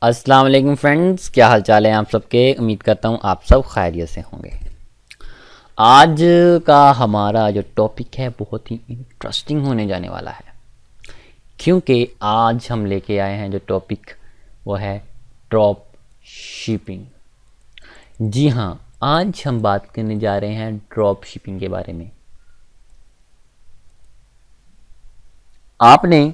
अस्सलाम वालेकुम फ्रेंड्स, क्या हाल चाल है आप सबके। उम्मीद करता हूँ आप सब खैरियत से होंगे। आज का हमारा जो टॉपिक है बहुत ही इंटरेस्टिंग होने जाने वाला है, क्योंकि आज हम लेके आए हैं जो टॉपिक वो है ड्रॉप शिपिंग। जी हाँ, आज हम बात करने जा रहे हैं ड्रॉप शिपिंग के बारे में। आपने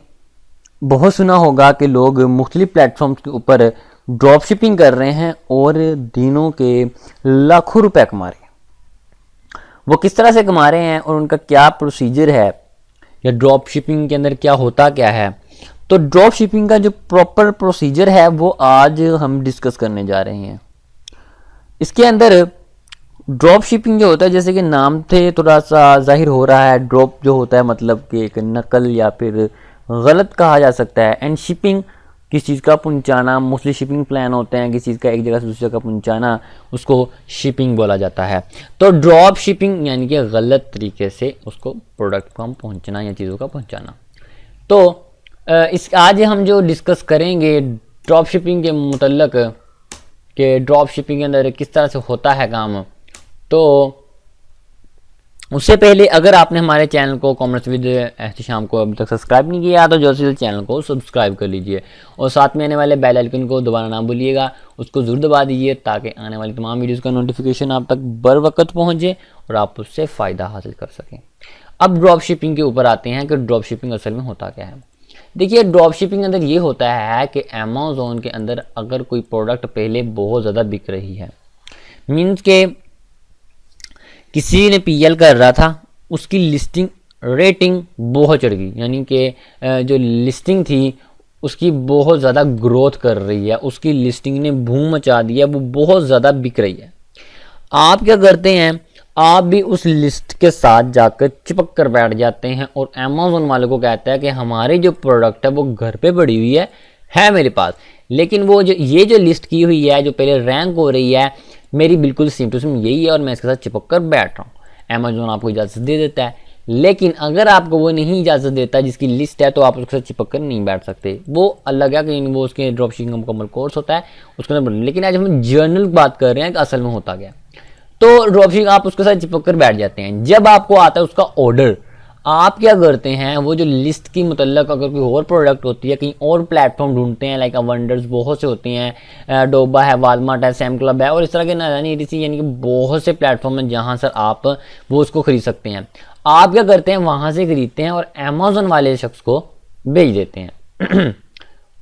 बहुत सुना होगा कि लोग मुख्तलिफ प्लेटफॉर्म्स के ऊपर ड्रॉप शिपिंग कर रहे हैं और दिनों के लाखों रुपए कमा रहे हैं। वो किस तरह से कमा रहे हैं और उनका क्या प्रोसीजर है, या ड्रॉप शिपिंग के अंदर क्या होता क्या है। तो ड्रॉप शिपिंग का जो प्रॉपर प्रोसीजर है वो आज हम डिस्कस करने जा रहे हैं। इसके अंदर ड्रॉप शिपिंग जो होता है, जैसे कि नाम से थोड़ा सा जाहिर हो रहा है, ड्रॉप जो होता है मतलब कि एक नकल या फिर गलत कहा जा सकता है। एंड शिपिंग किसी चीज़ का पहुंचाना, मोस्टली शिपिंग प्लान होते हैं किसी चीज़ का एक जगह से दूसरी जगह पहुंचाना, उसको शिपिंग बोला जाता है। तो ड्रॉप शिपिंग यानी कि गलत तरीके से उसको प्रोडक्ट को हम पहुंचना या चीज़ों का पहुंचाना। तो इस आज हम जो डिस्कस करेंगे ड्रॉप शिपिंग के मुतल्लक कि ड्रॉप शिपिंग के अंदर किस तरह से होता है काम। तो उससे पहले अगर आपने हमारे चैनल को कॉमर्स विद एहतिशाम को अभी तक सब्सक्राइब नहीं किया तो जल्द से जल्द चैनल को सब्सक्राइब कर लीजिए और साथ में आने वाले बेल आइकन को दबाना ना भूलिएगा, उसको ज़रूर दबा दीजिए ताकि आने वाली तमाम वीडियोज़ का नोटिफिकेशन आप तक बर वक्त पहुँचे और आप उससे फ़ायदा हासिल कर सकें। अब ड्रॉप शिपिंग के ऊपर आते हैं कि ड्रॉप शिपिंग असल में होता क्या है। देखिए, ड्रॉप शिपिंग के अंदर ये होता है कि अमेज़न के अंदर अगर कोई प्रोडक्ट पहले बहुत ज़्यादा बिक रही है, मीन्स के किसी ने पीएल कर रहा था, उसकी लिस्टिंग रेटिंग बहुत चढ़ गई, यानी कि जो लिस्टिंग थी उसकी बहुत ज़्यादा ग्रोथ कर रही है, उसकी लिस्टिंग ने बूम मचा दिया, वो बहुत ज़्यादा बिक रही है। आप क्या करते हैं, आप भी उस लिस्ट के साथ जाकर चिपक कर बैठ जाते हैं और अमेज़न वाले को कहता है कि हमारी जो प्रोडक्ट है वो घर पे पड़ी हुई है मेरे पास, लेकिन वो जो ये जो लिस्ट की हुई है जो पहले रैंक हो रही है मेरी बिल्कुल सेम टू सेम यही है और मैं इसके साथ चिपक कर बैठ रहा हूँ। अमेज़न आपको इजाज़त दे देता है, लेकिन अगर आपको वो नहीं इजाज़त देता जिसकी लिस्ट है तो आप उसके साथ चिपक कर नहीं बैठ सकते। वो अलग है कि वो उसके ड्रॉप शिपिंग का मुकम्मल कोर्स होता है उसके अंदर। लेकिन आज हम जर्नल बात कर रहे हैं कि असल में होता क्या। तो ड्रॉप शिपिंग आप उसके साथ चिपक कर बैठ जाते हैं। जब आपको आता है उसका ऑर्डर, आप क्या करते हैं, वो जो लिस्ट की मुतल्लक अगर कोई और प्रोडक्ट होती है कहीं और प्लेटफॉर्म ढूंढते हैं, लाइक वंडर्स बहुत से होते हैं, डोबा है, वालमार्ट है, सैम क्लब है और इस तरह के ना जानी ETC यानी कि बहुत से प्लेटफॉर्म हैं जहां सर आप वो उसको खरीद सकते हैं। आप क्या करते हैं, वहां से खरीदते हैं और अमेज़न वाले शख्स को भेज देते हैं।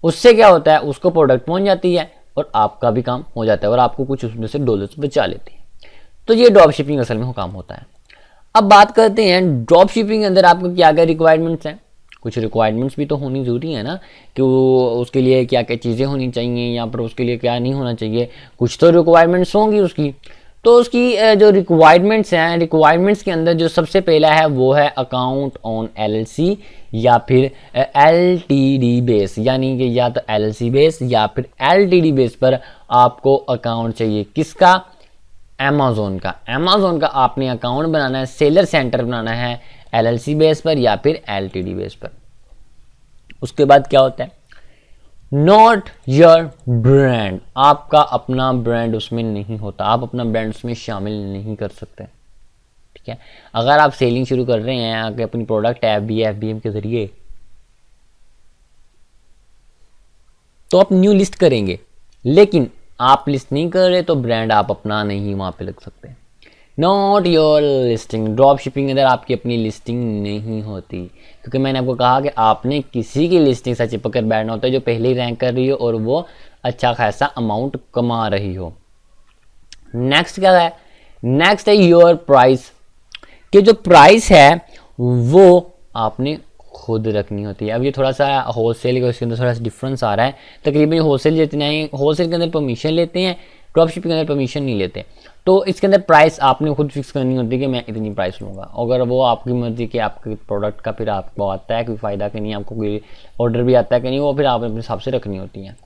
उससे क्या होता है, उसको प्रोडक्ट पहुंच जाती है और आपका भी काम हो जाता है और आपको कुछ उसमें से डॉलर्स बचा लेते हैं। तो ये ड्रॉप शिपिंग असल में काम होता है। अब बात करते हैं ड्रॉप शिपिंग के अंदर आपको क्या क्या रिक्वायरमेंट्स हैं। कुछ रिक्वायरमेंट्स भी तो होनी ज़रूरी है ना, कि वो उसके लिए क्या क्या चीज़ें होनी चाहिए या फिर उसके लिए क्या नहीं होना चाहिए। कुछ तो रिक्वायरमेंट्स होंगी उसकी। तो उसकी जो रिक्वायरमेंट्स हैं, रिक्वायरमेंट्स के अंदर जो सबसे पहला है वो है अकाउंट ऑन LLC या फिर LTD बेस, यानी कि या तो LLC बेस या फिर LTD बेस पर आपको अकाउंट चाहिए। किसका? अमेज़न का आपने अकाउंट बनाना है, सेलर सेंटर बनाना है LLC बेस पर या फिर LTD बेस पर। उसके बाद क्या होता है, नॉट योर ब्रांड, आपका अपना ब्रांड उसमें नहीं होता, आप अपना ब्रांड उसमें शामिल नहीं कर सकते। ठीक है, अगर आप सेलिंग शुरू कर रहे हैं आगे अपनी प्रोडक्ट FBM के जरिए, तो आप न्यू लिस्ट करेंगे, लेकिन आप लिस्ट नहीं कर रहे तो ब्रांड आप अपना नहीं वहां पे लग सकते। Not your listing, drop shipping के अंदर आपकी अपनी लिस्टिंग नहीं होती, क्योंकि मैंने आपको कहा कि आपने किसी की लिस्टिंग से चिपक कर बैठना होता है जो पहले ही रैंक कर रही हो और वो अच्छा खासा अमाउंट कमा रही हो। नेक्स्ट क्या है, नेक्स्ट है योर प्राइस, कि जो प्राइस है वो आपने खुद रखनी होती है। अब ये थोड़ा सा होलसेल का इसके अंदर थोड़ा सा डिफरेंस आ रहा है। तकरीबन होलसेल जितने हैं, होलसेल के अंदर परमिशन लेते हैं, ड्रॉप शिपिंग के अंदर परमिशन नहीं लेते। तो इसके अंदर प्राइस आपने खुद फिक्स करनी होती है कि मैं इतनी प्राइस लूँगा। अगर वो आपकी मर्जी कि आपके प्रोडक्ट का फिर आपको आता है कोई फ़ायदा कि नहीं, आपको कोई ऑर्डर भी आता है कि नहीं, वो फिर आप अपने हिसाब से रखनी होती हैं।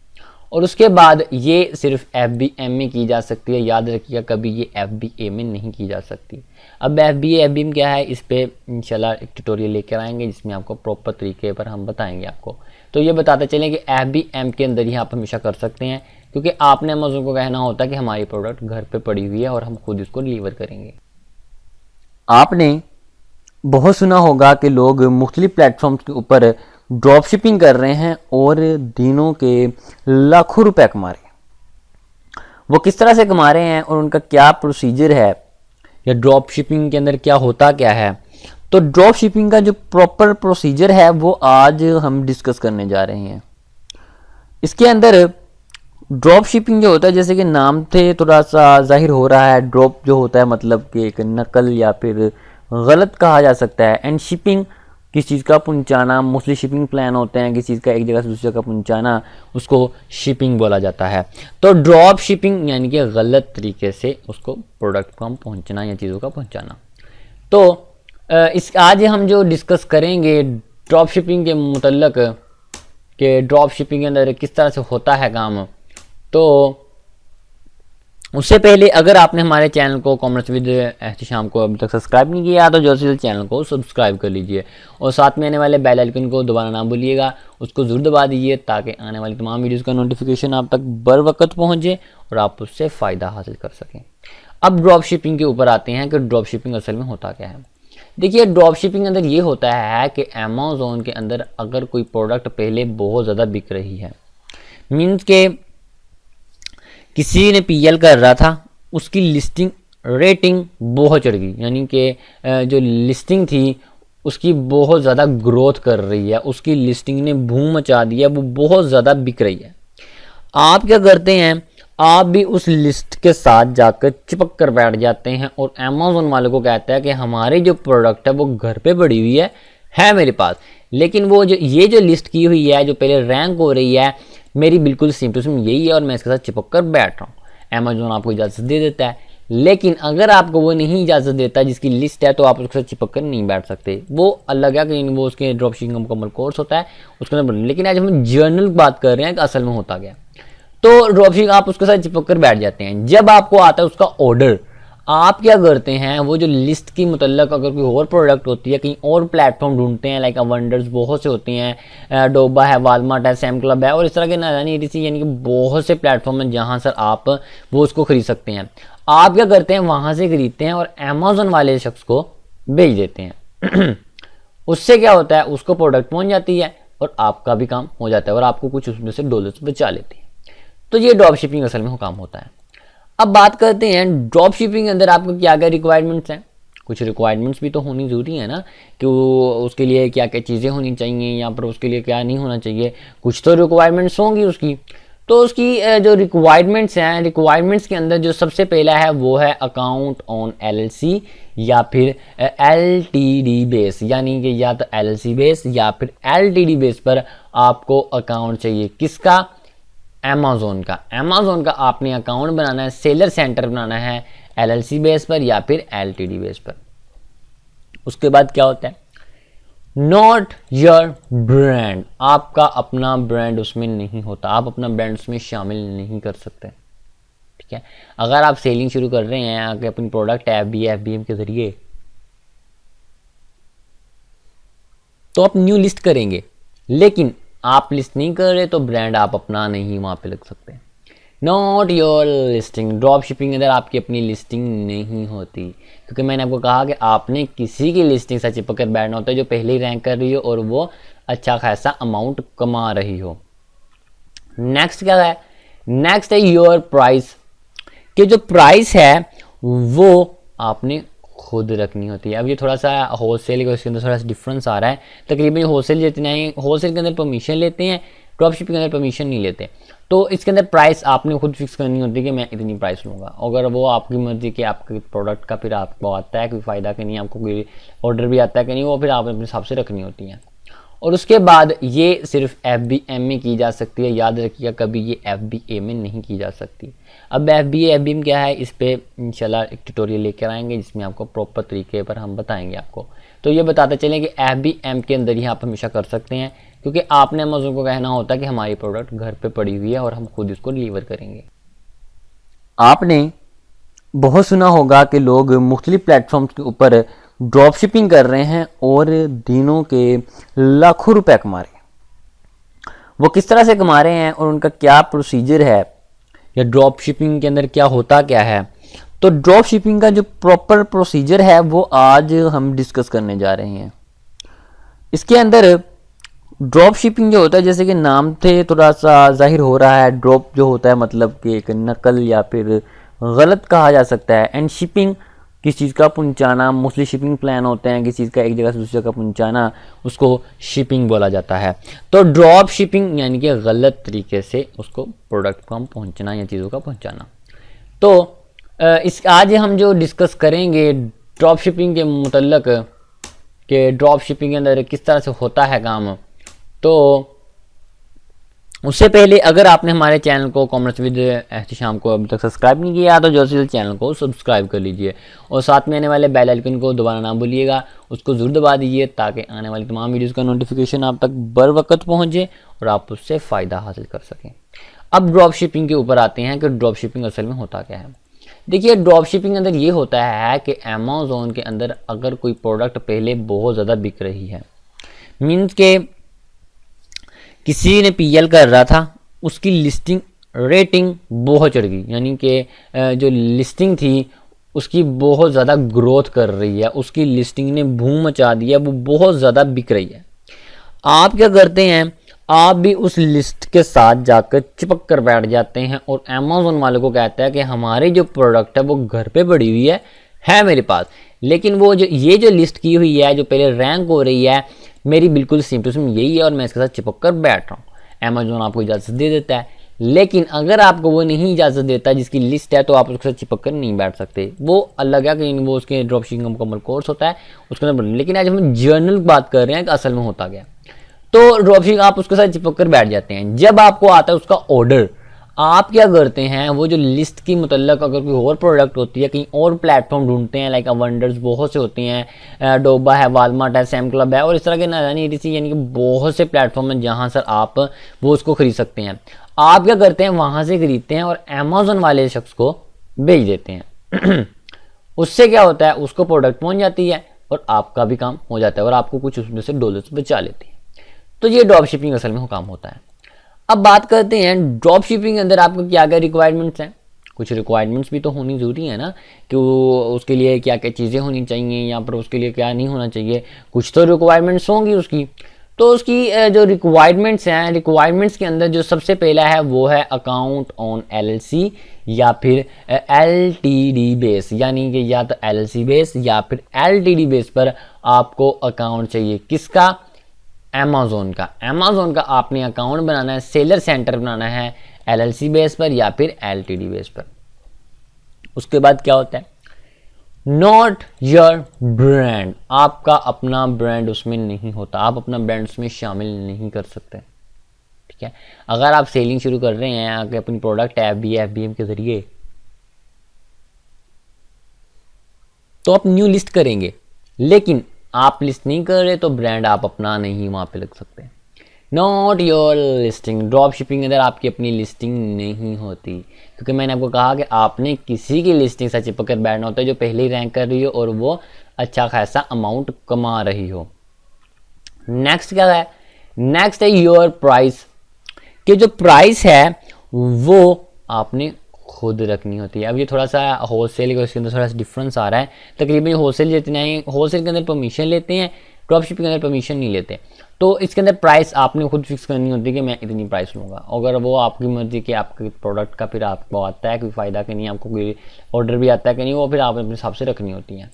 और उसके बाद ये सिर्फ FBM में की जा सकती है, याद रखिएगा कभी ये FBA में नहीं की जा सकती। अब FBM क्या है, इस पर इंशाल्लाह एक ट्यूटोरियल लेकर आएंगे जिसमें आपको प्रॉपर तरीके पर हम बताएंगे आपको। तो ये बताते चलें कि FBM के अंदर ही आप हमेशा कर सकते हैं, क्योंकि आपने अमेज़न को कहना होता है कि हमारी प्रोडक्ट घर पे पड़ी हुई है और हम खुद इसको डिलीवर करेंगे। आपने बहुत सुना होगा कि लोग मुख्तलिफ प्लेटफॉर्म्स के ऊपर ड्रॉप शिपिंग कर रहे हैं और दिनों के लाखों रुपए कमा रहे हैं। वो किस तरह से कमा रहे हैं और उनका क्या प्रोसीजर है, या ड्रॉप शिपिंग के अंदर क्या होता क्या है, तो ड्रॉप शिपिंग का जो प्रॉपर प्रोसीजर है वो आज हम डिस्कस करने जा रहे हैं। इसके अंदर ड्रॉप शिपिंग जो होता है, जैसे कि नाम से थोड़ा सा जाहिर हो रहा है, ड्रॉप जो होता है मतलब कि एक नकल या फिर गलत कहा जा सकता है, एंड शिपिंग किसी चीज़ का पहुंचाना, मोस्टली शिपिंग प्लान होते हैं किसी चीज़ का एक जगह से दूसरी जगह पहुंचाना, उसको शिपिंग बोला जाता है। तो ड्रॉप शिपिंग यानी कि गलत तरीके से उसको प्रोडक्ट को हम पहुंचना या चीज़ों का पहुंचाना। तो इस आज हम जो डिस्कस करेंगे ड्रॉप शिपिंग के मुतल्लक कि ड्रॉप शिपिंग के अंदर किस तरह से होता है काम। तो उससे पहले अगर आपने हमारे चैनल को कॉमर्स विद एहतिशाम को अभी तक सब्सक्राइब नहीं किया तो जल्द से जल्द चैनल को सब्सक्राइब कर लीजिए और साथ में आने वाले बेल आइकन को दबाना ना भूलिएगा, उसको ज़रूर दबा दीजिए ताकि आने वाली तमाम वीडियोज़ का नोटिफिकेशन आप तक बर वक्त पहुँचे और आप उससे फ़ायदा हासिल कर सकें। अब ड्रॉप शिपिंग के ऊपर आते हैं कि ड्रॉप शिपिंग असल में होता क्या है। देखिए, ड्रॉप शिपिंग के अंदर ये होता है कि अमेज़न के अंदर अगर कोई प्रोडक्ट पहले बहुत ज़्यादा बिक रही है, मीन्स के किसी ने PL कर रहा था, उसकी लिस्टिंग रेटिंग बहुत चढ़ गई, यानी कि जो लिस्टिंग थी उसकी बहुत ज़्यादा ग्रोथ कर रही है, उसकी लिस्टिंग ने बूम मचा दिया, वो बहुत ज़्यादा बिक रही है। आप क्या करते हैं, आप भी उस लिस्ट के साथ जाकर चिपक कर बैठ जाते हैं और अमेज़न वाले को कहता है कि हमारी जो प्रोडक्ट है वो घर पे पड़ी हुई है मेरे पास, लेकिन वो जो ये जो लिस्ट की हुई है जो पहले रैंक हो रही है मेरी बिल्कुल सेम टू सेम यही है और मैं इसके साथ चिपक कर बैठ रहा हूँ। अमेज़न आपको इजाज़त दे देता है, लेकिन अगर आपको वो नहीं इजाज़त देता जिसकी लिस्ट है तो आप उसके साथ चिपक कर नहीं बैठ सकते। वो अलग है कि वो उसके ड्रॉप शिपिंग का मुकम्मल कोर्स होता है उसके अंदर, लेकिन आज हम जर्नल बात कर रहे हैं कि असल में होता गया। तो ड्रॉप शिपिंग आप उसके साथ चिपक कर बैठ जाते हैं। जब आपको आता है उसका ऑर्डर, आप क्या करते हैं, वो जो लिस्ट की मुतल्लक अगर कोई और प्रोडक्ट होती है कहीं और प्लेटफॉर्म ढूंढते हैं, लाइक वंडर्स बहुत से होते हैं, डोबा है, वालमार्ट है, सैम क्लब है और इस तरह के नारानी ETC यानी कि बहुत से प्लेटफॉर्म हैं जहां सर आप वो उसको खरीद सकते हैं। आप क्या करते हैं, वहां से खरीदते हैं और अमेज़न वाले शख्स को भेज देते हैं। उससे क्या होता है, उसको प्रोडक्ट पहुंच जाती है और आपका भी काम हो जाता है और आपको कुछ उसमें से डॉलर्स बचा लेते हैं। तो ये ड्रॉप शिपिंग असल में काम होता है। अब बात करते हैं ड्रॉप शिपिंग के अंदर आपको क्या क्या रिक्वायरमेंट्स हैं। कुछ रिक्वायरमेंट्स भी तो होनी ज़रूरी है ना, कि वो उसके लिए क्या क्या चीज़ें होनी चाहिए या फिर उसके लिए क्या नहीं होना चाहिए, कुछ तो रिक्वायरमेंट्स होंगी उसकी। तो उसकी जो रिक्वायरमेंट्स हैं, रिक्वायरमेंट्स के अंदर जो सबसे पहला है वो है अकाउंट ऑन LLC या फिर LTD बेस, यानी कि या तो LLC बेस या फिर LTD बेस पर आपको अकाउंट चाहिए। किसका? अमेज़न का आपने अकाउंट बनाना है, सेलर सेंटर बनाना है LLC बेस पर या फिर LTD बेस पर। उसके बाद क्या होता है, नॉट योर ब्रांड, आपका अपना ब्रांड उसमें नहीं होता, आप अपना ब्रांड उसमें शामिल नहीं कर सकते। ठीक है, अगर आप सेलिंग शुरू कर रहे हैं आगे अपनी प्रोडक्ट FBM के जरिए तो आप न्यू लिस्ट करेंगे, लेकिन आप लिस्ट नहीं कर रहे तो ब्रांड आप अपना नहीं वहां पे लग सकते। Not your listing, drop shipping के अंदर आपकी अपनी लिस्टिंग नहीं होती, क्योंकि मैंने आपको कहा कि आपने किसी की लिस्टिंग से चिपक कर बैठना होता है जो पहले ही रैंक कर रही हो और वो अच्छा खासा अमाउंट कमा रही हो। नेक्स्ट क्या है, नेक्स्ट है योर प्राइस, कि जो प्राइस है वो आपने खुद रखनी होती है। अब ये थोड़ा सा होलसेल का इसके अंदर थोड़ा सा डिफरेंस आ रहा है। तकरीबन होलसेल जितने हैं, होलसेल के अंदर परमिशन लेते हैं, ड्रॉप शिपिंग के अंदर परमिशन नहीं लेते। तो इसके अंदर प्राइस आपने खुद फिक्स करनी होती है कि मैं इतनी प्राइस लूँगा। अगर वो आपकी मर्जी कि आपके प्रोडक्ट का फिर आपको आता है कोई फ़ायदा कि नहीं, आपको कोई ऑर्डर भी आता है कि नहीं, वो फिर आप अपने हिसाब से रखनी होती है। और उसके बाद ये सिर्फ FBM में की जा सकती है, याद रखिएगा कभी ये FBA में नहीं की जा सकती। अब FBM क्या है, इस पे इंशाल्लाह एक ट्यूटोरियल लेकर आएंगे जिसमें आपको प्रॉपर तरीके पर हम बताएंगे आपको। तो ये बताते चलें कि FBM के अंदर ही आप हमेशा कर सकते हैं, क्योंकि आपने अमेज़न को कहना होता है कि हमारी प्रोडक्ट घर पे पड़ी हुई है और हम खुद इसको डिलीवर करेंगे। आपने बहुत सुना होगा कि लोग मुख्तलिफ प्लेटफॉर्म्स के ऊपर ड्रॉप शिपिंग कर रहे हैं और दिनों के लाखों रुपए कमा रहे हैं। वो किस तरह से कमा रहे हैं और उनका क्या प्रोसीजर है, या ड्रॉप शिपिंग के अंदर क्या होता क्या है। तो ड्रॉप शिपिंग का जो प्रॉपर प्रोसीजर है वो आज हम डिस्कस करने जा रहे हैं। इसके अंदर ड्रॉप शिपिंग जो होता है, जैसे कि नाम से थोड़ा सा जाहिर हो रहा है, ड्रॉप जो होता है मतलब कि एक नकल या फिर गलत कहा जा सकता है। एंड शिपिंग किस चीज़ का पहुंचाना, मोस्टली शिपिंग प्लान होते हैं किसी चीज़ का एक जगह से दूसरी जगह पहुंचाना, उसको शिपिंग बोला जाता है। तो ड्रॉप शिपिंग यानी कि गलत तरीके से उसको प्रोडक्ट को हम पहुँचना या चीज़ों का पहुँचाना। तो इस आज हम जो डिस्कस करेंगे ड्रॉप शिपिंग के मुतल्लक कि ड्रॉप शिपिंग के अंदर किस तरह से होता है काम। तो उससे पहले अगर आपने हमारे चैनल को कॉमर्स विद एहतिशाम को अभी तक सब्सक्राइब नहीं किया तो जल्द से जल्द चैनल को सब्सक्राइब कर लीजिए और साथ में आने वाले बेल आइकन को दबाना ना भूलिएगा, उसको ज़रूर दबा दीजिए ताकि आने वाली तमाम वीडियोज़ का नोटिफिकेशन आप तक बर वक्त पहुँचे और आप उससे फ़ायदा हासिल कर सकें। अब ड्रॉप शिपिंग के ऊपर आते हैं कि ड्रॉप शिपिंग असल में होता क्या है। देखिए, ड्रॉप शिपिंग के अंदर ये होता है कि अमेज़न के अंदर अगर कोई प्रोडक्ट पहले बहुत ज़्यादा बिक रही है, मीन्स के किसी ने पीएल कर रहा था, उसकी लिस्टिंग रेटिंग बहुत चढ़ गई, यानी कि जो लिस्टिंग थी उसकी बहुत ज़्यादा ग्रोथ कर रही है, उसकी लिस्टिंग ने बूम मचा दिया, वो बहुत ज़्यादा बिक रही है। आप क्या करते हैं, आप भी उस लिस्ट के साथ जाकर चिपक कर बैठ जाते हैं और अमेज़न वाले को कहता है कि हमारी जो प्रोडक्ट है वो घर पे पड़ी हुई है मेरे पास, लेकिन वो जो ये जो लिस्ट की हुई है जो पहले रैंक हो रही है मेरी बिल्कुल सेम टू सेम यही है और मैं इसके साथ चिपक कर बैठ रहा हूँ। अमेज़न आपको इजाज़त दे देता है, लेकिन अगर आपको वो नहीं इजाज़त देता जिसकी लिस्ट है तो आप उसके साथ चिपक कर नहीं बैठ सकते। वो अलग है कि वो उसके ड्रॉप शिपिंग का मुकम्मल कोर्स होता है उसके अंदर, लेकिन आज हम जर्नल बात कर रहे हैं कि असल में होता गया। तो ड्रॉपशिपिंग आप उसके साथ चिपक कर बैठ जाते हैं। जब आपको आता है उसका ऑर्डर, आप क्या करते हैं, वो जो लिस्ट की मुतल्लक अगर कोई और प्रोडक्ट होती है कहीं और प्लेटफॉर्म ढूंढते हैं, लाइक वंडर्स बहुत से होते हैं, डोबा है, वालमार्ट है, सैम क्लब है और इस तरह के नानी एटीसी यानी कि बहुत से प्लेटफॉर्म हैं जहां सर आप वो उसको खरीद सकते हैं। आप क्या करते हैं, वहां से खरीदते हैं और अमेज़न वाले शख्स को भेज देते हैं। उससे क्या होता है, उसको प्रोडक्ट पहुंच जाती है और आपका भी काम हो जाता है और आपको कुछ उसमें से डॉलर्स बचा लेती है। तो ये ड्रॉप शिपिंग असल में काम होता है। अब बात करते हैं ड्रॉप शिपिंग के अंदर आपको क्या क्या रिक्वायरमेंट्स हैं। कुछ रिक्वायरमेंट्स भी तो होनी ज़रूरी है ना, कि उसके लिए क्या क्या चीज़ें होनी चाहिए या फिर उसके लिए क्या नहीं होना चाहिए, कुछ तो रिक्वायरमेंट्स होंगी उसकी। तो उसकी जो रिक्वायरमेंट्स हैं, रिक्वायरमेंट्स के अंदर जो सबसे पहला है वो है अकाउंट ऑन एलएलसी या फिर एलटीडी बेस, यानी कि या तो एलएलसी बेस या फिर एलटीडी बेस पर आपको अकाउंट चाहिए। किसका? अमेज़न का। अमेज़न का आपने अकाउंट बनाना है, सेलर सेंटर बनाना है एलएलसी बेस पर या फिर एलटीडी बेस पर। उसके बाद क्या होता है, नॉट योर ब्रांड, आपका अपना ब्रांड उसमें नहीं होता, आप अपना ब्रांड उसमें शामिल नहीं कर सकते। ठीक है, अगर आप सेलिंग शुरू कर रहे हैं आगे अपनी प्रोडक्ट एफबीएम के जरिए तो आप न्यू लिस्ट करेंगे, लेकिन आप लिस्ट नहीं कर रहे तो ब्रांड आप अपना नहीं वहां पे लग सकते। Not your listing, drop shipping के अंदर आपकी अपनी लिस्टिंग नहीं होती, क्योंकि मैंने आपको कहा कि आपने किसी की लिस्टिंग से चिपक कर बैठना होता है जो पहले ही रैंक कर रही हो और वो अच्छा खासा अमाउंट कमा रही हो। नेक्स्ट क्या है, नेक्स्ट है योर प्राइस, कि जो प्राइस है वो आपने खुद रखनी होती है। अब ये थोड़ा सा होलसेल का इसके अंदर थोड़ा सा डिफरेंस आ रहा है। तकरीबन होलसेल जितने हैं, होलसेल के अंदर परमिशन लेते हैं, ड्रॉप शिपिंग के अंदर परमिशन नहीं लेते। तो इसके अंदर प्राइस आपने खुद फिक्स करनी होती है कि मैं इतनी प्राइस लूँगा। अगर वो आपकी मर्जी कि आपके प्रोडक्ट का फिर आपको आता है कोई फ़ायदा कि नहीं, आपको कोई ऑर्डर भी आता है कि नहीं, वो फिर आप अपने हिसाब से रखनी होती हैं।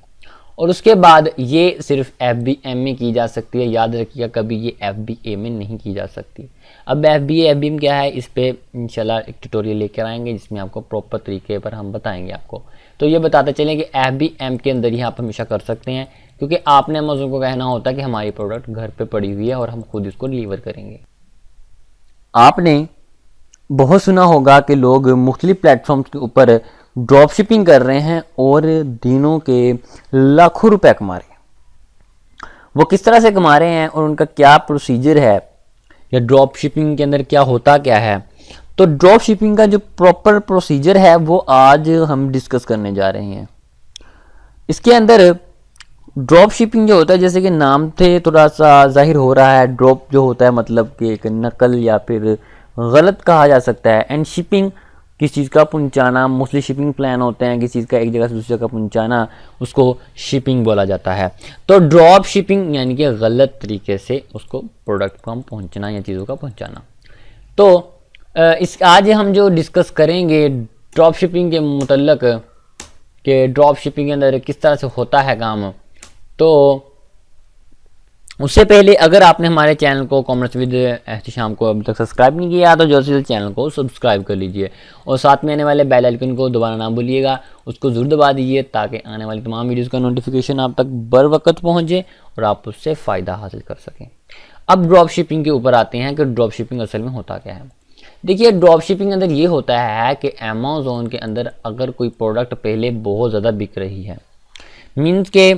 और उसके बाद ये सिर्फ FBM में की जा सकती है, याद रखिएगा कभी ये FBA में नहीं की जा सकती। अब FBM क्या है, इस पर इंशाल्लाह एक ट्यूटोरियल लेकर आएंगे जिसमें आपको प्रॉपर तरीके पर हम बताएंगे आपको। तो ये बताते चलें कि FBM के अंदर ही आप हमेशा कर सकते हैं, क्योंकि आपने अमेज़न को कहना होता है कि हमारी प्रोडक्ट घर पे पड़ी हुई है और हम खुद इसको डिलीवर करेंगे। आपने बहुत सुना होगा कि लोग मुख्तलिफ प्लेटफॉर्म्स के ऊपर ड्रॉप शिपिंग कर रहे हैं और दिनों के लाखों रुपए कमा रहे हैं। वो किस तरह से कमा रहे हैं और उनका क्या प्रोसीजर है, या ड्रॉप शिपिंग के अंदर क्या होता क्या है। तो ड्रॉप शिपिंग का जो प्रॉपर प्रोसीजर है वो आज हम डिस्कस करने जा रहे हैं। इसके अंदर ड्रॉप शिपिंग जो होता है, जैसे कि नाम से थोड़ा सा जाहिर हो रहा है, ड्रॉप जो होता है मतलब कि एक नकल या फिर गलत कहा जा सकता है। एंड शिपिंग किसी चीज़ का पहुंचाना, मोस्टली शिपिंग प्लान होते हैं किसी चीज़ का एक जगह से दूसरी जगह पहुंचाना, उसको शिपिंग बोला जाता है। तो ड्रॉप शिपिंग यानी कि गलत तरीके से उसको प्रोडक्ट को हम पहुँचना या चीज़ों का पहुँचाना। तो इस आज हम जो डिस्कस करेंगे ड्रॉप शिपिंग के मुतल्लक कि ड्रॉप शिपिंग के अंदर किस तरह से होता है काम। तो उससे पहले अगर आपने हमारे चैनल को कॉमर्स विद एहतिशाम को अभी तक सब्सक्राइब नहीं किया तो जल्द से जल्द चैनल को सब्सक्राइब कर लीजिए और साथ में आने वाले बेल आइकन को दोबारा ना भूलिएगा, उसको ज़रूर दबा दीजिए ताकि आने वाली तमाम वीडियोज़ का नोटिफिकेशन आप तक बर वक्त पहुँचे और आप उससे फ़ायदा हासिल कर सकें। अब ड्रॉप शिपिंग के ऊपर आते हैं कि ड्रॉप शिपिंग असल में होता क्या है। देखिए, ड्रॉप शिपिंग के अंदर ये होता है कि अमेज़न के अंदर अगर कोई प्रोडक्ट पहले बहुत ज़्यादा बिक रही है, मीन्स के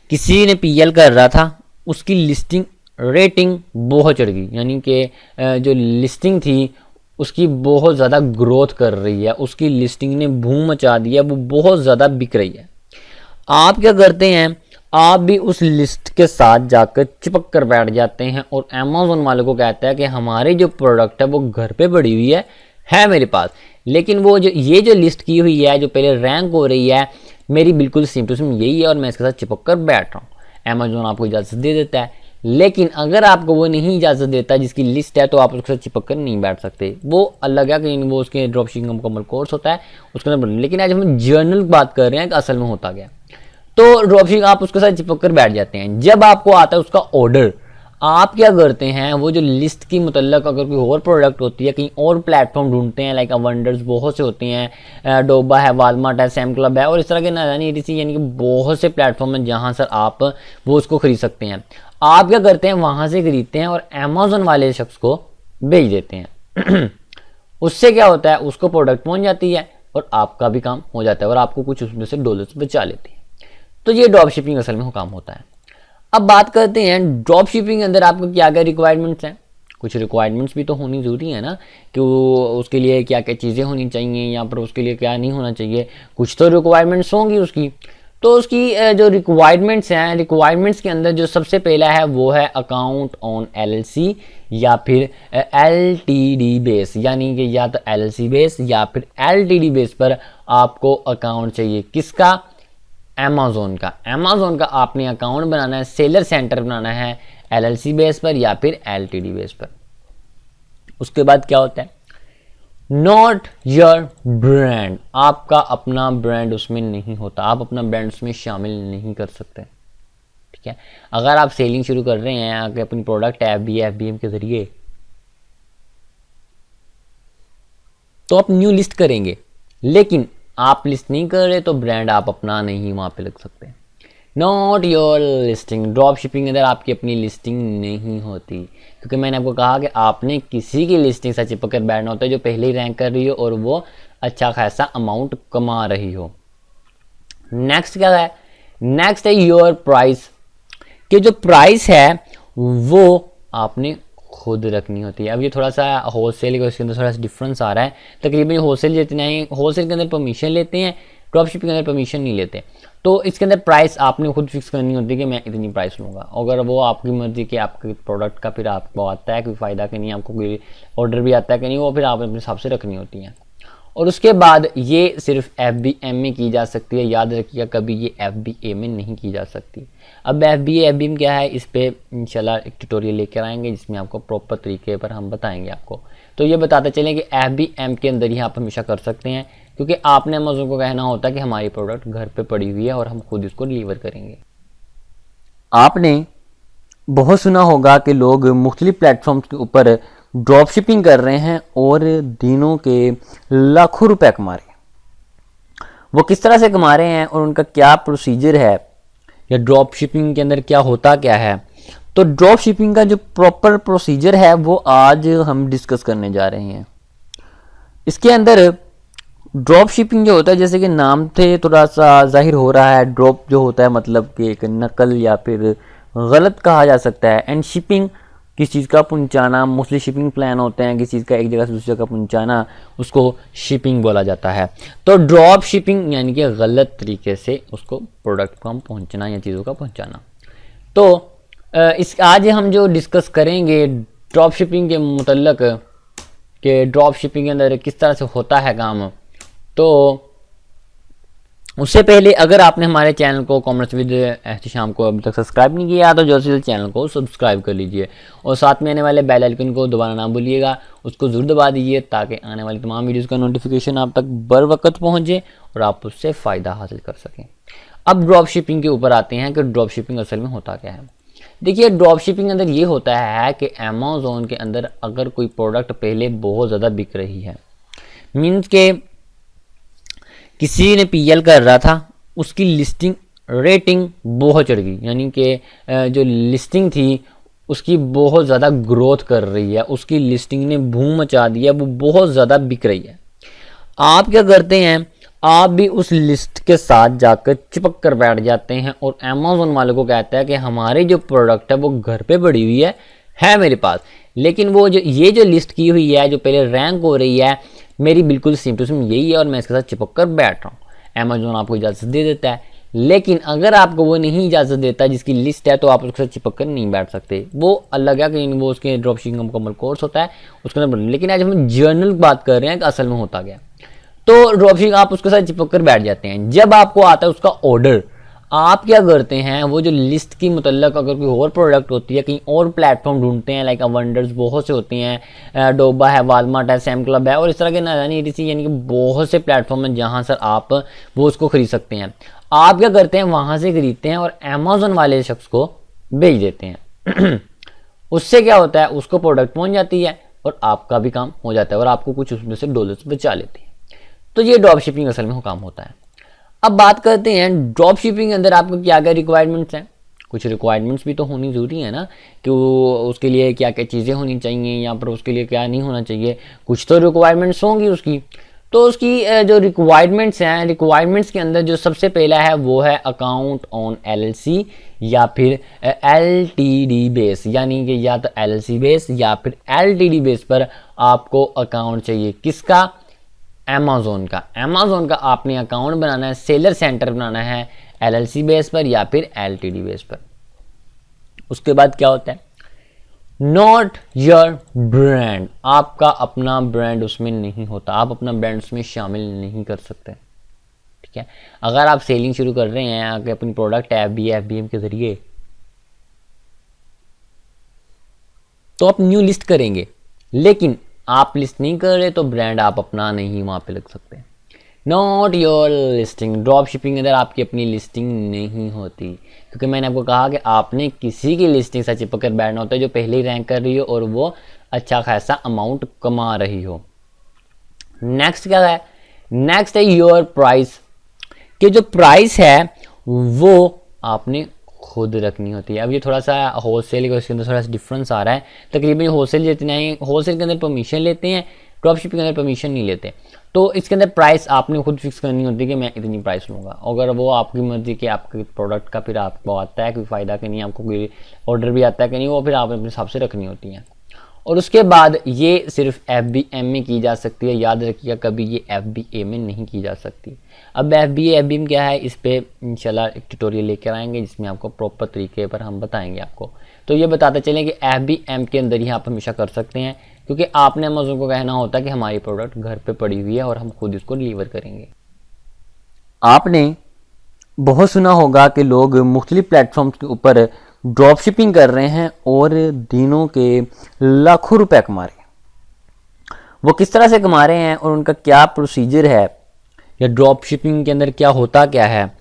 किसी ने पीएल कर रहा था, उसकी लिस्टिंग रेटिंग बहुत चढ़ गई, यानी कि जो लिस्टिंग थी उसकी बहुत ज़्यादा ग्रोथ कर रही है, उसकी लिस्टिंग ने बूम मचा दिया, वो बहुत ज़्यादा बिक रही है। आप क्या करते हैं, आप भी उस लिस्ट के साथ जाकर चिपक कर बैठ जाते हैं और अमेज़न वाले को कहता है कि हमारी जो प्रोडक्ट है वो घर पे पड़ी हुई है मेरे पास, लेकिन वो जो ये जो लिस्ट की हुई है जो पहले रैंक हो रही है मेरी बिल्कुल सेम टू सेम यही है और मैं इसके साथ चिपक कर बैठ रहा हूँ। अमेज़न आपको इजाज़त दे देता है, लेकिन अगर आपको वो नहीं इजाज़त देता जिसकी लिस्ट है तो आप उसके साथ चिपक कर नहीं बैठ सकते। वो अलग है कि वो उसके ड्रॉप शिपिंग का मुकम्मल कोर्स होता है उसके अंदर। लेकिन आज हम जर्नल बात कर रहे हैं कि असल में होता गया। तो ड्रॉप शिपिंग आप उसके साथ चिपक कर बैठ जाते हैं। जब आपको आता है उसका ऑर्डर, आप क्या करते हैं, वो जो लिस्ट की मुतल्लक अगर कोई और प्रोडक्ट होती है, कहीं और प्लेटफॉर्म ढूंढते हैं, लाइक अवंडर्स बहुत से होते हैं, डोबा है, वालमार्ट है, सैम क्लब है और इस तरह के ना जानी ETC यानी कि बहुत से प्लेटफॉर्म हैं जहां सर आप वो उसको खरीद सकते हैं। आप क्या करते हैं, वहां से खरीदते हैं और अमेज़न वाले शख्स को भेज देते हैं। उससे क्या होता है, उसको प्रोडक्ट पहुंच जाती है और आपका भी काम हो जाता है और आपको कुछ उसमें से डॉलर्स बचा लेती है। तो ये ड्रॉप शिपिंग असल में काम होता है। अब बात करते हैं ड्रॉप शिपिंग के अंदर आपको क्या क्या रिक्वायरमेंट्स हैं। कुछ रिक्वायरमेंट्स भी तो होनी ज़रूरी है ना, कि वो उसके लिए क्या क्या चीज़ें होनी चाहिए या फिर उसके लिए क्या नहीं होना चाहिए। कुछ तो रिक्वायरमेंट्स होंगी उसकी। तो उसकी जो रिक्वायरमेंट्स हैं, रिक्वायरमेंट्स के अंदर जो सबसे पहला है वो है अकाउंट ऑन LLC या फिर LTD बेस, यानी कि या तो LLC बेस या फिर LTD बेस पर आपको अकाउंट चाहिए। किसका? अमेज़न का आपने अकाउंट बनाना है, सेलर सेंटर बनाना है LLC बेस पर या फिर LTD बेस पर। उसके बाद क्या होता है, नॉट योर ब्रांड, आपका अपना ब्रांड उसमें नहीं होता, आप अपना ब्रांड उसमें शामिल नहीं कर सकते। ठीक है, अगर आप सेलिंग शुरू कर रहे हैं अगर अपनी प्रोडक्ट FBM के जरिए तो आप न्यू लिस्ट करेंगे, लेकिन आप लिस्ट नहीं कर रहे तो ब्रांड आप अपना नहीं वहां पे लग सकते। Not your listing, drop shipping के अंदर आपकी अपनी लिस्टिंग नहीं होती, क्योंकि मैंने आपको कहा कि आपने किसी की लिस्टिंग से चिपक कर बैठना होता है जो पहले ही रैंक कर रही हो और वो अच्छा खासा अमाउंट कमा रही हो। नेक्स्ट क्या है, नेक्स्ट है योर प्राइस, कि जो प्राइस है वो आपने खुद रखनी होती है। अब ये थोड़ा सा होलसेल का इसके अंदर थोड़ा सा डिफरेंस आ रहा है। तकरीबन होलसेल जितने हैं, होलसेल के अंदर परमिशन लेते हैं, ड्रॉप शिपिंग के अंदर परमिशन नहीं लेते। तो इसके अंदर प्राइस आपने खुद फिक्स करनी होती है कि मैं इतनी प्राइस लूँगा। अगर वो आपकी मर्जी कि आपके प्रोडक्ट का फिर आपको आता है कोई फ़ायदा कि नहीं, आपको कोई ऑर्डर भी आता है कि नहीं, वो फिर आप अपने हिसाब से रखनी होती हैं। और उसके बाद ये सिर्फ FBM में की जा सकती है। याद रखिएगा, कभी ये FBA में नहीं की जा सकती। अब FBM क्या है, इस पे इंशाल्लाह एक ट्यूटोरियल लेकर आएंगे जिसमें आपको प्रॉपर तरीके पर हम बताएंगे आपको। तो ये बताते चलें कि FBM के अंदर ही आप हमेशा कर सकते हैं, क्योंकि आपने अमेज़न को कहना होता है कि हमारी प्रोडक्ट घर पे पड़ी हुई है और हम खुद इसको डिलीवर करेंगे। आपने बहुत सुना होगा कि लोग मुख्तलिफ प्लेटफॉर्म्स के ऊपर ड्रॉप शिपिंग कर रहे हैं और दिनों के लाखों रुपए कमा रहे हैं। वो किस तरह से कमा रहे हैं और उनका क्या प्रोसीजर है या ड्रॉप शिपिंग के अंदर क्या होता क्या है। तो ड्रॉप शिपिंग का जो प्रॉपर प्रोसीजर है वो आज हम डिस्कस करने जा रहे हैं। इसके अंदर ड्रॉप शिपिंग जो होता है, जैसे कि नाम से थोड़ा सा जाहिर हो रहा है, ड्रॉप जो होता है मतलब कि एक नकल या फिर गलत कहा जा सकता है। एंड शिपिंग किसी चीज़ का पहुंचाना, मोस्टली शिपिंग प्लान होते हैं, किसी चीज़ का एक जगह से दूसरी जगह पहुंचाना, उसको शिपिंग बोला जाता है। तो ड्रॉप शिपिंग यानी कि गलत तरीके से उसको प्रोडक्ट को हम पहुंचना या चीज़ों का पहुंचाना। तो इस आज हम जो डिस्कस करेंगे ड्रॉप शिपिंग के मुतल्लक कि ड्रॉप शिपिंग के अंदर किस तरह से होता है काम। तो उससे पहले अगर आपने हमारे चैनल को कॉमर्स विद एहतिशाम को अभी तक सब्सक्राइब नहीं किया तो जल्द से जल्द चैनल को सब्सक्राइब कर लीजिए और साथ में आने वाले बेल आइकन को दबाना ना भूलिएगा, उसको ज़रूर दबा दीजिए ताकि आने वाली तमाम वीडियोज़ का नोटिफिकेशन आप तक बर वक्त पहुँचे और आप उससे फ़ायदा हासिल कर सकें। अब ड्रॉप शिपिंग के ऊपर आते हैं कि ड्रॉप शिपिंग असल में होता क्या है। देखिए, ड्रॉप शिपिंग के अंदर ये होता है कि अमेज़न के अंदर अगर कोई प्रोडक्ट पहले बहुत ज़्यादा बिक रही है, मीन्स के किसी ने पीएल कर रहा था, उसकी लिस्टिंग रेटिंग बहुत चढ़ गई, यानी कि जो लिस्टिंग थी उसकी बहुत ज़्यादा ग्रोथ कर रही है, उसकी लिस्टिंग ने बूम मचा दिया, वो बहुत ज़्यादा बिक रही है। आप क्या करते हैं, आप भी उस लिस्ट के साथ जाकर चिपक कर बैठ जाते हैं और अमेज़न वाले को कहता है कि हमारी जो प्रोडक्ट है वो घर पे पड़ी हुई है मेरे पास, लेकिन वो जो ये जो लिस्ट की हुई है जो पहले रैंक हो रही है मेरी बिल्कुल सेम टू सेम यही है और मैं इसके साथ चिपक कर बैठ रहा हूँ। अमेज़न आपको इजाज़त दे देता है, लेकिन अगर आपको वो नहीं इजाज़त देता जिसकी लिस्ट है तो आप उसके साथ चिपक कर नहीं बैठ सकते। वो अलग है कि वो उसके ड्रॉप शिपिंग का मुकम्मल कोर्स होता है उसके अंदर, लेकिन आज हम जर्नल बात कर रहे हैं कि असल में होता गया। तो ड्रॉप शिपिंग आप उसके साथ चिपक कर बैठ जाते हैं। जब आपको आता है उसका ऑर्डर, आप क्या करते हैं, वो जो लिस्ट की मुतल्लक अगर कोई और प्रोडक्ट होती है, कहीं और प्लेटफॉर्म ढूंढते हैं, लाइक अवंडर्स बहुत से होते हैं, डोबा है, वालमार्ट है, सैम क्लब है और इस तरह के ना जानी ETC, यानी कि बहुत से प्लेटफॉर्म हैं जहां सर आप वो उसको खरीद सकते हैं। आप क्या करते हैं, वहां से खरीदते हैं और अमेज़न वाले शख्स को भेज देते हैं। उससे क्या होता है, उसको प्रोडक्ट पहुंच जाती है और आपका भी काम हो जाता है और आपको कुछ उसमें से डॉलर्स बचा लेते हैं। तो ये ड्रॉप शिपिंग असल में काम होता है। अब बात करते हैं ड्रॉप शिपिंग के अंदर आपको क्या क्या रिक्वायरमेंट्स हैं। कुछ रिक्वायरमेंट्स भी तो होनी ज़रूरी है ना, कि वो उसके लिए क्या क्या चीज़ें होनी चाहिए या फिर उसके लिए क्या नहीं होना चाहिए, कुछ तो रिक्वायरमेंट्स होंगी उसकी। तो उसकी जो रिक्वायरमेंट्स हैं, रिक्वायरमेंट्स के अंदर जो सबसे पहला है वो है अकाउंट ऑन LLC या फिर LTD बेस, यानी कि या तो LLC बेस या फिर LTD बेस पर आपको अकाउंट चाहिए। किसका? अमेज़न का आपने अकाउंट बनाना है, सेलर सेंटर बनाना है LLC बेस पर या फिर LTD बेस पर। उसके बाद क्या होता है, नॉट योर ब्रांड, आपका अपना ब्रांड उसमें नहीं होता, आप अपना ब्रांड उसमें शामिल नहीं कर सकते। ठीक है, अगर आप सेलिंग शुरू कर रहे हैं आगे अपनी प्रोडक्ट FBM के जरिए तो आप न्यू लिस्ट करेंगे, लेकिन आप लिस्ट नहीं कर रहे तो ब्रांड आप अपना नहीं वहां पे लग सकते। Not your listing, drop shipping के अंदर आपकी अपनी लिस्टिंग नहीं होती, क्योंकि मैंने आपको कहा कि आपने किसी की लिस्टिंग से चिपक कर बैठना होता है जो पहले ही रैंक कर रही हो और वो अच्छा खासा अमाउंट कमा रही हो। नेक्स्ट क्या है, नेक्स्ट है योर प्राइस, कि जो प्राइस है वो आपने खुद रखनी होती है। अब ये थोड़ा सा होलसेल का इसके अंदर थोड़ा सा डिफरेंस आ रहा है। तकरीबन होलसेल जितने हैं, होलसेल के अंदर परमिशन लेते हैं, ड्रॉप शिपिंग के अंदर परमिशन नहीं लेते। तो इसके अंदर प्राइस आपने खुद फिक्स करनी होती है कि मैं इतनी प्राइस लूँगा। अगर वो आपकी मर्जी कि आपके प्रोडक्ट का फिर आपको आता है कोई फ़ायदा कि नहीं, आपको कोई ऑर्डर भी आता है कि नहीं, वो फिर आपने अपने हिसाब से रखनी होती है। और उसके बाद ये सिर्फ FBM में की जा सकती है, याद रखिएगा कभी ये FBA में नहीं की जा सकती। अब FBM क्या है, इस पे इंशाल्लाह एक ट्यूटोरियल लेकर आएंगे जिसमें आपको प्रॉपर तरीके पर हम बताएंगे आपको। तो ये बताते चलें कि FBM के अंदर ही आप हमेशा कर सकते हैं, क्योंकि आपने अमेज़न को कहना होता है कि हमारी प्रोडक्ट घर पे पड़ी हुई है और हम खुद इसको डिलीवर करेंगे। आपने बहुत सुना होगा कि लोग मुख्तलिफ प्लेटफॉर्म्स के ऊपर ड्रॉप शिपिंग कर रहे हैं और दिनों के लाखों रुपए कमा रहे हैं। वो किस तरह से कमा रहे हैं और उनका क्या प्रोसीजर है या ड्रॉप शिपिंग के अंदर क्या होता क्या है,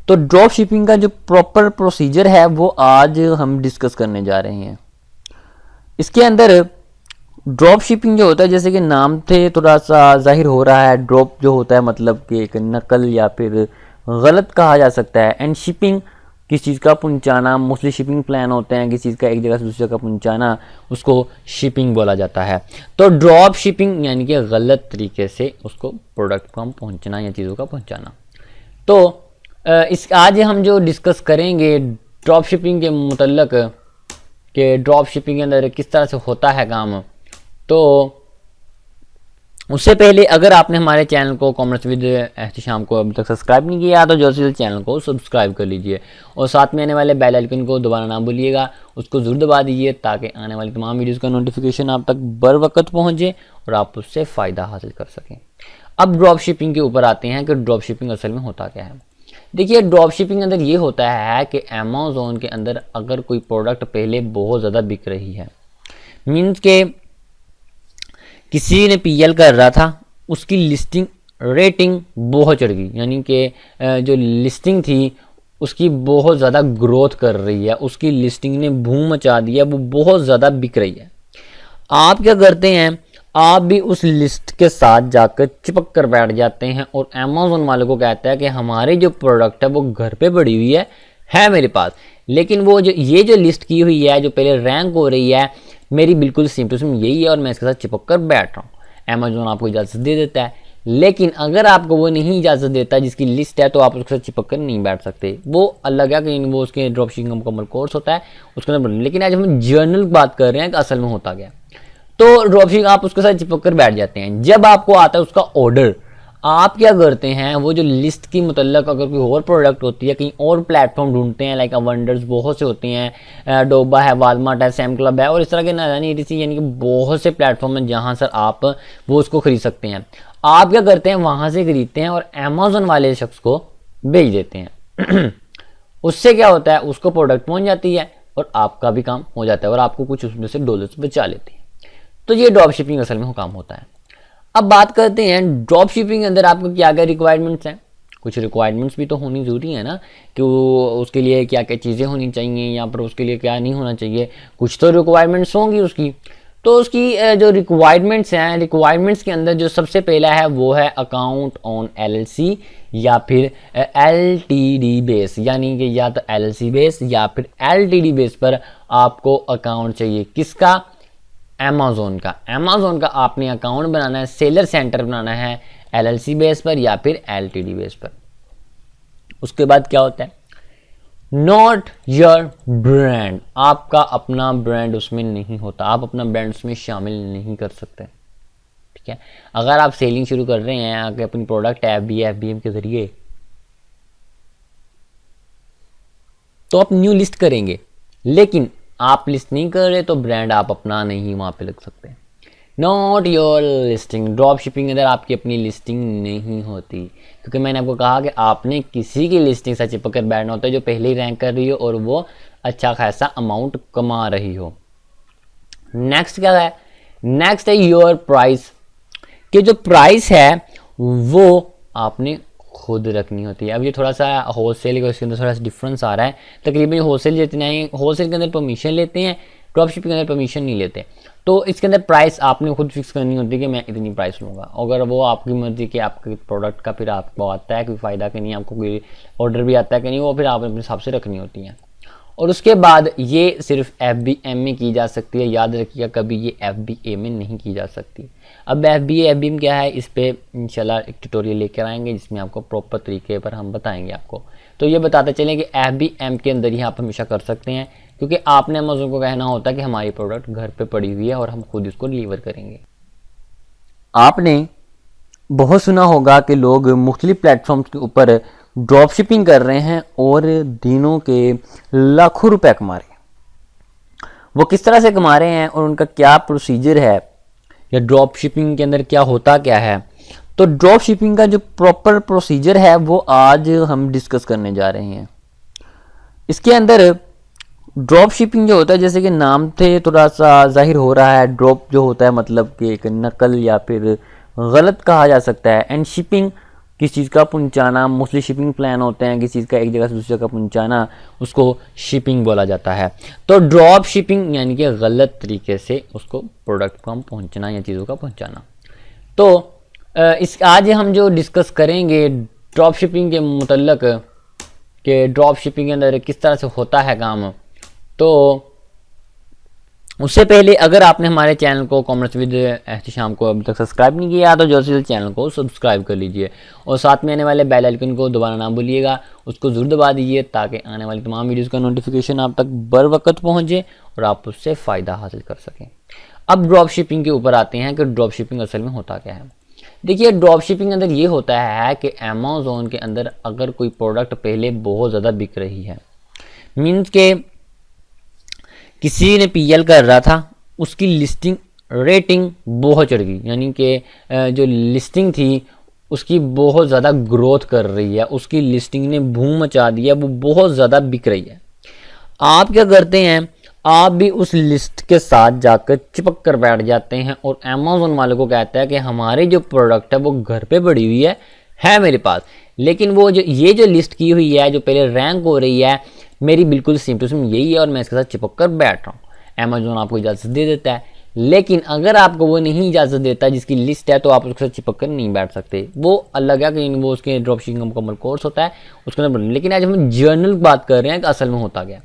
तो ड्रॉप शिपिंग का जो प्रॉपर प्रोसीजर है वो आज हम डिस्कस करने जा रहे हैं। इसके अंदर ड्रॉप शिपिंग जो होता है, जैसे कि नाम से थोड़ा सा जाहिर हो रहा है, ड्रॉप जो होता है मतलब कि एक नकल या फिर गलत कहा जा सकता है, एंड शिपिंग किसी चीज़ का पहुंचाना, मोस्टली शिपिंग प्लान होते हैं, किसी चीज़ का एक जगह से दूसरी जगह पहुंचाना, उसको शिपिंग बोला जाता है। तो ड्रॉप शिपिंग यानी कि गलत तरीके से उसको प्रोडक्ट को हम पहुंचना या चीज़ों का पहुंचाना। तो इस आज हम जो डिस्कस करेंगे ड्रॉप शिपिंग के मुतल्लक कि ड्रॉप शिपिंग के अंदर किस तरह से होता है काम। तो उससे पहले अगर आपने हमारे चैनल को कॉमर्स विद एहतिशाम को अभी तक सब्सक्राइब नहीं किया तो जल्द से जल्द चैनल को सब्सक्राइब कर लीजिए और साथ में आने वाले बेल आइकन को दोबारा ना भूलिएगा, उसको ज़रूर दबा दीजिए ताकि आने वाली तमाम वीडियोज़ का नोटिफिकेशन आप तक बर वक्त पहुँचे और आप उससे फ़ायदा हासिल कर सकें। अब ड्रॉप शिपिंग के ऊपर आते हैं कि ड्रॉप शिपिंग असल में होता क्या है। देखिए, ड्रॉप शिपिंग के अंदर ये होता है कि अमेज़न के अंदर अगर कोई प्रोडक्ट पहले बहुत ज़्यादा बिक रही है, मीन्स के किसी ने पीएल कर रहा था, उसकी लिस्टिंग रेटिंग बहुत चढ़ गई, यानी कि जो लिस्टिंग थी उसकी बहुत ज़्यादा ग्रोथ कर रही है, उसकी लिस्टिंग ने बूम मचा दिया, वो बहुत ज़्यादा बिक रही है। आप क्या करते हैं, आप भी उस लिस्ट के साथ जाकर चिपक कर बैठ जाते हैं और अमेज़न वाले को कहता है कि हमारी जो प्रोडक्ट है वो घर पे पड़ी हुई है मेरे पास, लेकिन वो जो ये जो लिस्ट की हुई है जो पहले रैंक हो रही है मेरी बिल्कुल सेम टू सेम यही है और मैं इसके साथ चिपक कर बैठ रहा हूँ। अमेज़न आपको इजाज़त दे देता है, लेकिन अगर आपको वो नहीं इजाज़त देता जिसकी लिस्ट है तो आप उसके साथ चिपक कर नहीं बैठ सकते। वो अलग है कि वो उसके ड्रॉप शिपिंग का मुकम्मल कोर्स होता है उसके अंदर, लेकिन आज हम जर्नल बात कर रहे हैं कि असल में होता क्या। तो ड्रॉपशिपिंग आप उसके साथ चिपक कर बैठ जाते हैं। जब आपको आता है उसका ऑर्डर, आप क्या करते हैं, वो जो लिस्ट की मुतल्लक अगर कोई और प्रोडक्ट होती है कहीं और प्लेटफॉर्म ढूंढते हैं, लाइक वंडर्स बहुत से होते हैं, डोबा है, वालमार्ट है, सैम क्लब है और इस तरह के ना जानी ETC, यानी कि बहुत से प्लेटफॉर्म हैं जहां सर आप वो उसको खरीद सकते हैं। आप क्या करते हैं, वहां से खरीदते हैं और अमेज़न वाले शख्स को भेज देते हैं। उससे क्या होता है, उसको प्रोडक्ट पहुंच जाती है और आपका भी काम हो जाता है और आपको कुछ उसमें से डॉलर्स बचा लेती है। तो ये ड्रॉप शिपिंग असल में काम होता है। अब बात करते हैं ड्रॉप शिपिंग के अंदर आपको क्या क्या रिक्वायरमेंट्स हैं। कुछ रिक्वायरमेंट्स भी तो होनी ज़रूरी है ना, कि वो उसके लिए क्या क्या चीज़ें होनी चाहिए या फिर उसके लिए क्या नहीं होना चाहिए, कुछ तो रिक्वायरमेंट्स होंगी उसकी। तो उसकी जो रिक्वायरमेंट्स हैं, रिक्वायरमेंट्स के अंदर जो सबसे पहला है वो है अकाउंट ऑन LLC या फिर LTD बेस, यानी कि या तो LLC बेस या फिर LTD बेस पर आपको अकाउंट चाहिए। किसका? अमेज़न का आपने अकाउंट बनाना है, सेलर सेंटर बनाना है LLC बेस पर या फिर LTD बेस पर। उसके बाद क्या होता है, नॉट योर ब्रांड, आपका अपना ब्रांड उसमें नहीं होता, आप अपना ब्रांड उसमें शामिल नहीं कर सकते। ठीक है, अगर आप सेलिंग शुरू कर रहे हैं आगे अपनी प्रोडक्ट FBM के जरिए तो आप न्यू लिस्ट करेंगे, लेकिन आप लिस्ट नहीं कर रहे तो ब्रांड आप अपना नहीं वहां पे लग सकते। Not your listing, drop shipping के अंदर आपकी अपनी लिस्टिंग नहीं होती, क्योंकि मैंने आपको कहा कि आपने किसी की लिस्टिंग से चिपक कर बैठना होता है जो पहले ही रैंक कर रही हो और वो अच्छा खासा अमाउंट कमा रही हो। नेक्स्ट क्या है, नेक्स्ट है योर प्राइस, कि जो प्राइस है वो आपने खुद रखनी होती है। अब ये थोड़ा सा होलसेल का इसके अंदर थोड़ा सा डिफरेंस आ रहा है। तकरीबन होलसेल जितने हैं, होलसेल के अंदर परमिशन लेते हैं, ड्रॉप शिपिंग के अंदर परमिशन नहीं लेते। तो इसके अंदर प्राइस आपने खुद फिक्स करनी होती है कि मैं इतनी प्राइस लूँगा। अगर वो आपकी मर्जी कि आपके प्रोडक्ट का फिर आपको आता है कोई फ़ायदा कि नहीं, आपको कोई ऑर्डर भी आता है कि नहीं, वो फिर आप अपने हिसाब से रखनी होती हैं। और उसके बाद ये सिर्फ FBM में की जा सकती है, याद रखिएगा कभी ये FBA में नहीं की जा सकती। अब FBM क्या है, इस पर इंशाल्लाह एक ट्यूटोरियल लेकर आएंगे जिसमें आपको प्रॉपर तरीके पर हम बताएंगे आपको। तो ये बताते चलें कि FBM के अंदर ही आप हमेशा कर सकते हैं, क्योंकि आपने अमेज़न को कहना होता है कि हमारी प्रोडक्ट घर पे पड़ी हुई है और हम खुद इसको डिलीवर करेंगे। आपने बहुत सुना होगा कि लोग मुख्तलिफ प्लेटफॉर्म्स के ऊपर ड्रॉप शिपिंग कर रहे हैं और दिनों के लाखों रुपए कमा रहे हैं। वो किस तरह से कमा रहे हैं और उनका क्या प्रोसीजर है या ड्रॉप शिपिंग के अंदर क्या होता क्या है, तो ड्रॉप शिपिंग का जो प्रॉपर प्रोसीजर है वो आज हम डिस्कस करने जा रहे हैं। इसके अंदर ड्रॉप शिपिंग जो होता है, जैसे कि नाम से थोड़ा सा जाहिर हो रहा है, ड्रॉप जो होता है मतलब कि एक नकल या फिर गलत कहा जा सकता है, एंड शिपिंग किसी चीज़ का पहुंचाना, मोस्टली शिपिंग प्लान होते हैं किसी चीज़ का एक जगह से दूसरी जगह पहुंचाना, उसको शिपिंग बोला जाता है। तो ड्रॉप शिपिंग यानी कि गलत तरीके से उसको प्रोडक्ट को हम पहुंचना या चीज़ों का पहुंचाना। तो इस आज हम जो डिस्कस करेंगे ड्रॉप शिपिंग के मुतल्लक कि ड्रॉप शिपिंग के अंदर किस तरह से होता है काम। तो उससे पहले अगर आपने हमारे चैनल को कॉमर्स विद एहतिशाम को अभी तक सब्सक्राइब नहीं किया तो जल्द से जल्द चैनल को सब्सक्राइब कर लीजिए और साथ में आने वाले बेल आइकन को दोबारा ना भूलिएगा, उसको ज़रूर दबा दीजिए ताकि आने वाली तमाम वीडियोज़ का नोटिफिकेशन आप तक बर वक्त पहुँचे और आप उससे फ़ायदा हासिल कर सकें। अब ड्रॉप शिपिंग के ऊपर आते हैं कि ड्रॉप शिपिंग असल में होता क्या है। देखिए, ड्रॉप शिपिंग के अंदर ये होता है कि अमेज़न के अंदर अगर कोई प्रोडक्ट पहले बहुत ज़्यादा बिक रही है, मीन्स के किसी ने पीएल कर रहा था, उसकी लिस्टिंग रेटिंग बहुत चढ़ गई, यानी कि जो लिस्टिंग थी उसकी बहुत ज़्यादा ग्रोथ कर रही है, उसकी लिस्टिंग ने बूम मचा दिया, वो बहुत ज़्यादा बिक रही है। आप क्या करते हैं, आप भी उस लिस्ट के साथ जाकर चिपक कर बैठ जाते हैं और अमेज़न वाले को कहता है कि हमारी जो प्रोडक्ट है वो घर पे पड़ी हुई है मेरे पास, लेकिन वो जो ये जो लिस्ट की हुई है जो पहले रैंक हो रही है मेरी बिल्कुल सेम टू सेम यही है और मैं इसके साथ चिपक कर बैठ रहा हूँ। अमेज़न आपको इजाज़त दे देता है, लेकिन अगर आपको वो नहीं इजाज़त देता जिसकी लिस्ट है तो आप उसके साथ चिपक कर नहीं बैठ सकते। वो अलग है कि वो उसके ड्रॉप शिपिंग का मुकम्मल कोर्स होता है उसके अंदर, लेकिन आज हम जर्नल बात कर रहे हैं कि असल में होता क्या।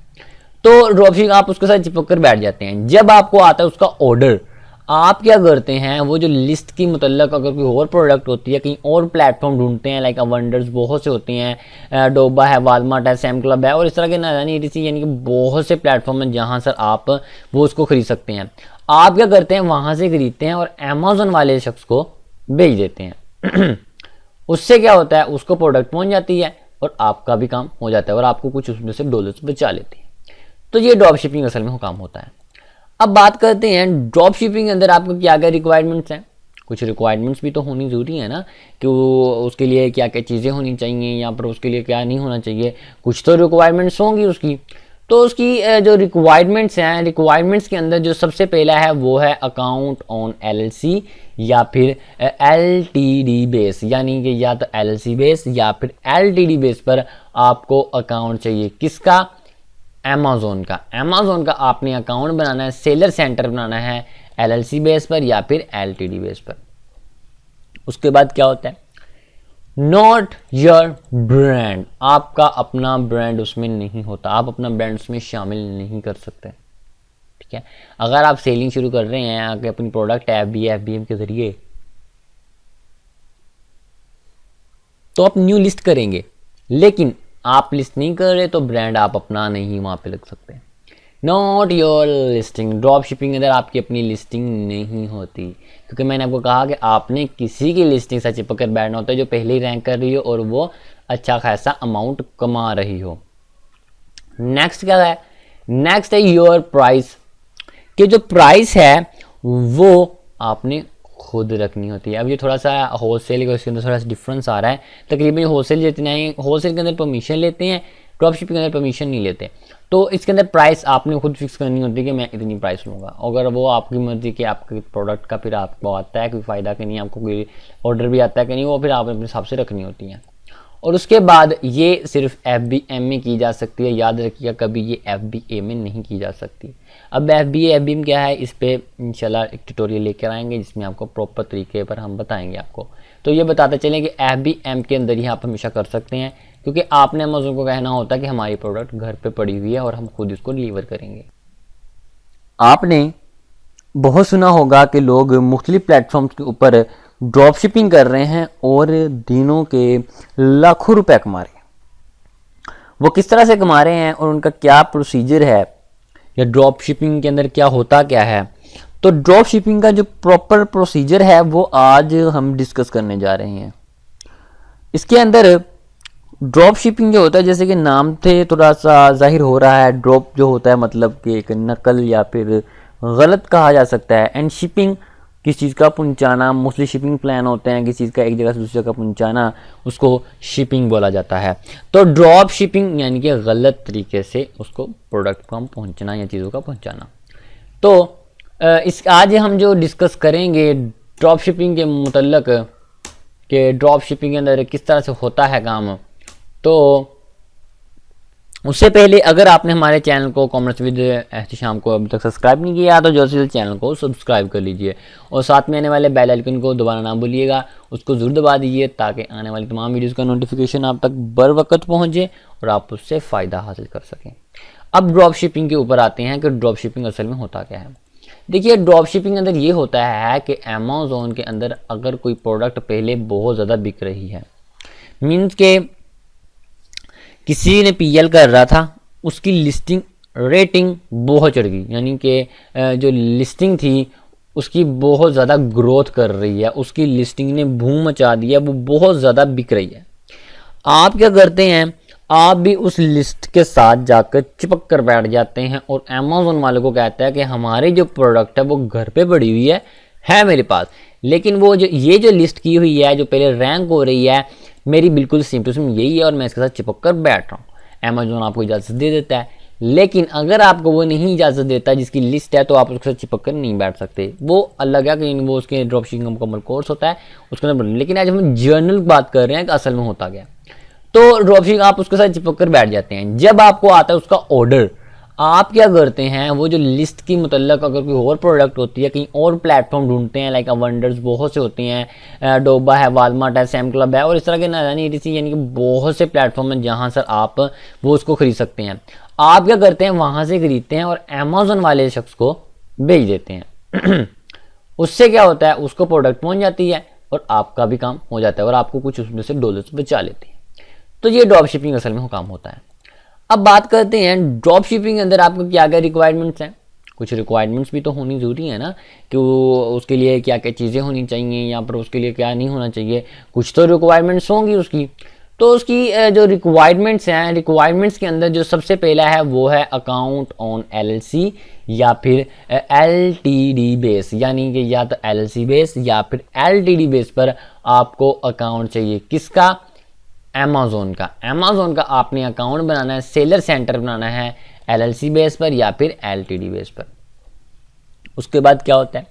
तो ड्रॉप शिपिंग आप उसके साथ चिपक कर बैठ जाते हैं। जब आपको आता है उसका ऑर्डर, आप क्या करते हैं, वो जो लिस्ट की मतलब अगर कोई और प्रोडक्ट होती है कहीं और प्लेटफॉर्म ढूंढते हैं, लाइक अवंडर्स बहुत से होते हैं, डोबा है, वालमार्ट है, सैम क्लब है और इस तरह के ना जानी ETC, यानी कि बहुत से प्लेटफॉर्म हैं जहां सर आप वो उसको खरीद सकते हैं। आप क्या करते हैं, वहां से खरीदते हैं और अमेज़न वाले शख्स को भेज देते हैं उससे क्या होता है, उसको प्रोडक्ट पहुंच जाती है और आपका भी काम हो जाता है और आपको कुछ उसमें से डॉलर्स बचा लेती है। तो ये ड्रॉप शिपिंग असल में काम होता है। अब बात करते हैं ड्रॉप शिपिंग के अंदर आपको क्या क्या रिक्वायरमेंट्स हैं। कुछ रिक्वायरमेंट्स भी तो होनी ज़रूरी है ना, कि वो उसके लिए क्या क्या चीज़ें होनी चाहिए या फिर उसके लिए क्या नहीं होना चाहिए, कुछ तो रिक्वायरमेंट्स होंगी उसकी। तो उसकी जो रिक्वायरमेंट्स हैं, रिक्वायरमेंट्स के अंदर जो सबसे पहला है वो है अकाउंट ऑन LLC या फिर LTD बेस, यानी कि या तो LLC बेस या फिर LTD बेस पर आपको अकाउंट चाहिए। किसका? अमेज़न का आपने अकाउंट बनाना है, सेलर सेंटर बनाना है LLC बेस पर या फिर LTD बेस पर। उसके बाद क्या होता है, नॉट योर ब्रांड, आपका अपना ब्रांड उसमें नहीं होता, आप अपना ब्रांड उसमें शामिल नहीं कर सकते। ठीक है, अगर आप सेलिंग शुरू कर रहे हैं आगे अपनी प्रोडक्ट FBM के जरिए तो आप न्यू लिस्ट करेंगे, लेकिन आप लिस्ट नहीं कर रहे तो ब्रांड आप अपना नहीं वहां पे लग सकते। Not your listing, drop shipping के अंदर आपकी अपनी लिस्टिंग नहीं होती, क्योंकि मैंने आपको कहा कि आपने किसी की लिस्टिंग से चिपक कर बैठना होता है जो पहले ही रैंक कर रही हो और वो अच्छा खासा अमाउंट कमा रही हो। नेक्स्ट क्या है, नेक्स्ट है योर प्राइस, कि जो प्राइस है वो आपने खुद रखनी होती है। अब ये थोड़ा सा होलसेल का इसके अंदर थोड़ा सा डिफरेंस आ रहा है। तकरीबन होलसेल जितने हैं, होलसेल के अंदर परमिशन लेते हैं, ड्रॉप शिपिंग के अंदर परमिशन नहीं लेते। तो इसके अंदर प्राइस आपने खुद फिक्स करनी होती है कि मैं इतनी प्राइस लूँगा। अगर वो आपकी मर्जी कि आपके प्रोडक्ट का फिर आपको आता है कोई फ़ायदा कि नहीं, आपको कोई ऑर्डर भी आता है कि नहीं, वो फिर आप अपने हिसाब से रखनी होती हैं। और उसके बाद ये सिर्फ FBM में की जा सकती है, याद रखिएगा कभी ये FBA में नहीं की जा सकती। अब FBM क्या है, इस पर इंशाल्लाह एक ट्यूटोरियल लेकर आएंगे जिसमें आपको प्रॉपर तरीके पर हम बताएंगे आपको। तो ये बताते चलें कि FBM के अंदर ही आप हमेशा कर सकते हैं, क्योंकि आपने अमेज़न को कहना होता है कि हमारी प्रोडक्ट घर पे पड़ी हुई है और हम खुद इसको डिलीवर करेंगे। आपने बहुत सुना होगा कि लोग मुख्तलिफ प्लेटफॉर्म्स के ऊपर ड्रॉप शिपिंग कर रहे हैं और दिनों के लाखों रुपए कमा रहे हैं। वो किस तरह से कमा रहे हैं और उनका क्या प्रोसीजर है या ड्रॉप शिपिंग के अंदर क्या होता क्या है, तो ड्रॉप शिपिंग का जो प्रॉपर प्रोसीजर है वो आज हम डिस्कस करने जा रहे हैं। इसके अंदर ड्रॉप शिपिंग जो होता है, जैसे कि नाम से थोड़ा सा जाहिर हो रहा है, ड्रॉप जो होता है मतलब कि एक नकल या फिर गलत कहा जा सकता है, एंड शिपिंग किस चीज़ का पहुंचाना, मोस्टली शिपिंग प्लान होते हैं किसी चीज़ का एक जगह से दूसरी जगह पहुंचाना, उसको शिपिंग बोला जाता है। तो ड्रॉप शिपिंग यानी कि गलत तरीके से उसको प्रोडक्ट को हम पहुंचना या चीज़ों का पहुंचाना। तो इस आज हम जो डिस्कस करेंगे ड्रॉप शिपिंग के मुतल्लक कि ड्रॉप शिपिंग के अंदर किस तरह से होता है काम। तो उससे पहले अगर आपने हमारे चैनल को कॉमर्स विद एहतिशाम को अभी तक सब्सक्राइब नहीं किया तो जल्द से जल्द चैनल को सब्सक्राइब कर लीजिए और साथ में आने वाले बेल आइकन को दोबारा ना भूलिएगा, उसको ज़रूर दबा दीजिए ताकि आने वाली तमाम वीडियोज़ का नोटिफिकेशन आप तक बर वक्त पहुँचे और आप उससे फ़ायदा हासिल कर सकें। अब ड्रॉप शिपिंग के ऊपर आते हैं कि ड्रॉप शिपिंग असल में होता क्या है। देखिए, ड्रॉप शिपिंग अंदर ये होता है कि अमेज़न के अंदर अगर कोई प्रोडक्ट पहले बहुत ज़्यादा बिक रही है, मीन्स के किसी ने पीएल कर रहा था, उसकी लिस्टिंग रेटिंग बहुत चढ़ गई, यानी कि जो लिस्टिंग थी उसकी बहुत ज़्यादा ग्रोथ कर रही है, उसकी लिस्टिंग ने बूम मचा दिया, वो बहुत ज़्यादा बिक रही है। आप क्या करते हैं, आप भी उस लिस्ट के साथ जाकर चिपक कर बैठ जाते हैं और अमेज़न वाले को कहता है कि हमारी जो प्रोडक्ट है वो घर पे पड़ी हुई है मेरे पास, लेकिन वो जो ये जो लिस्ट की हुई है जो पहले रैंक हो रही है मेरी बिल्कुल सेम टू सेम यही है और मैं इसके साथ चिपक कर बैठ रहा हूँ। अमेज़न आपको इजाज़त दे देता है, लेकिन अगर आपको वो नहीं इजाज़त देता जिसकी लिस्ट है तो आप उसके साथ चिपक कर नहीं बैठ सकते। वो अलग है कि वो उसके ड्रॉप शिपिंग का मुकम्मल कोर्स होता है उसके अंदर, लेकिन आज हम जर्नल बात कर रहे हैं कि असल में होता क्या। तो ड्रॉपशिपिंग आप उसके साथ चिपक कर बैठ जाते हैं। जब आपको आता है उसका ऑर्डर, आप क्या करते हैं, वो जो लिस्ट की मुतल्लक अगर कोई और प्रोडक्ट होती है, कहीं और प्लेटफॉर्म ढूंढते हैं, लाइक वंडर्स बहुत से होते हैं, डोबा है, वालमार्ट है, सैम क्लब है और इस तरह के ना जानी ETC, यानी कि बहुत से प्लेटफॉर्म हैं जहां सर आप वो उसको खरीद सकते हैं। आप क्या करते हैं, वहां से खरीदते हैं और अमेज़न वाले शख्स को भेज देते हैं उससे क्या होता है, उसको प्रोडक्ट पहुंच जाती है और आपका भी काम हो जाता है और आपको कुछ उसमें से डॉलर्स बचा लेते हैं। तो ये ड्रॉप शिपिंग असल में काम होता है। अब बात करते हैं ड्रॉप शिपिंग के अंदर आपको क्या क्या रिक्वायरमेंट्स हैं। कुछ रिक्वायरमेंट्स भी तो होनी ज़रूरी है ना, कि वो उसके लिए क्या क्या चीज़ें होनी चाहिए या फिर उसके लिए क्या नहीं होना चाहिए, कुछ तो रिक्वायरमेंट्स होंगी उसकी। तो उसकी जो रिक्वायरमेंट्स हैं, रिक्वायरमेंट्स के अंदर जो सबसे पहला है वो है अकाउंट ऑन LLC या फिर LTD बेस, यानी कि या तो LLC बेस या फिर LTD बेस पर आपको अकाउंट चाहिए। किसका? अमेज़न का आपने अकाउंट बनाना है, सेलर सेंटर बनाना है LLC बेस पर या फिर LTD बेस पर। उसके बाद क्या होता है,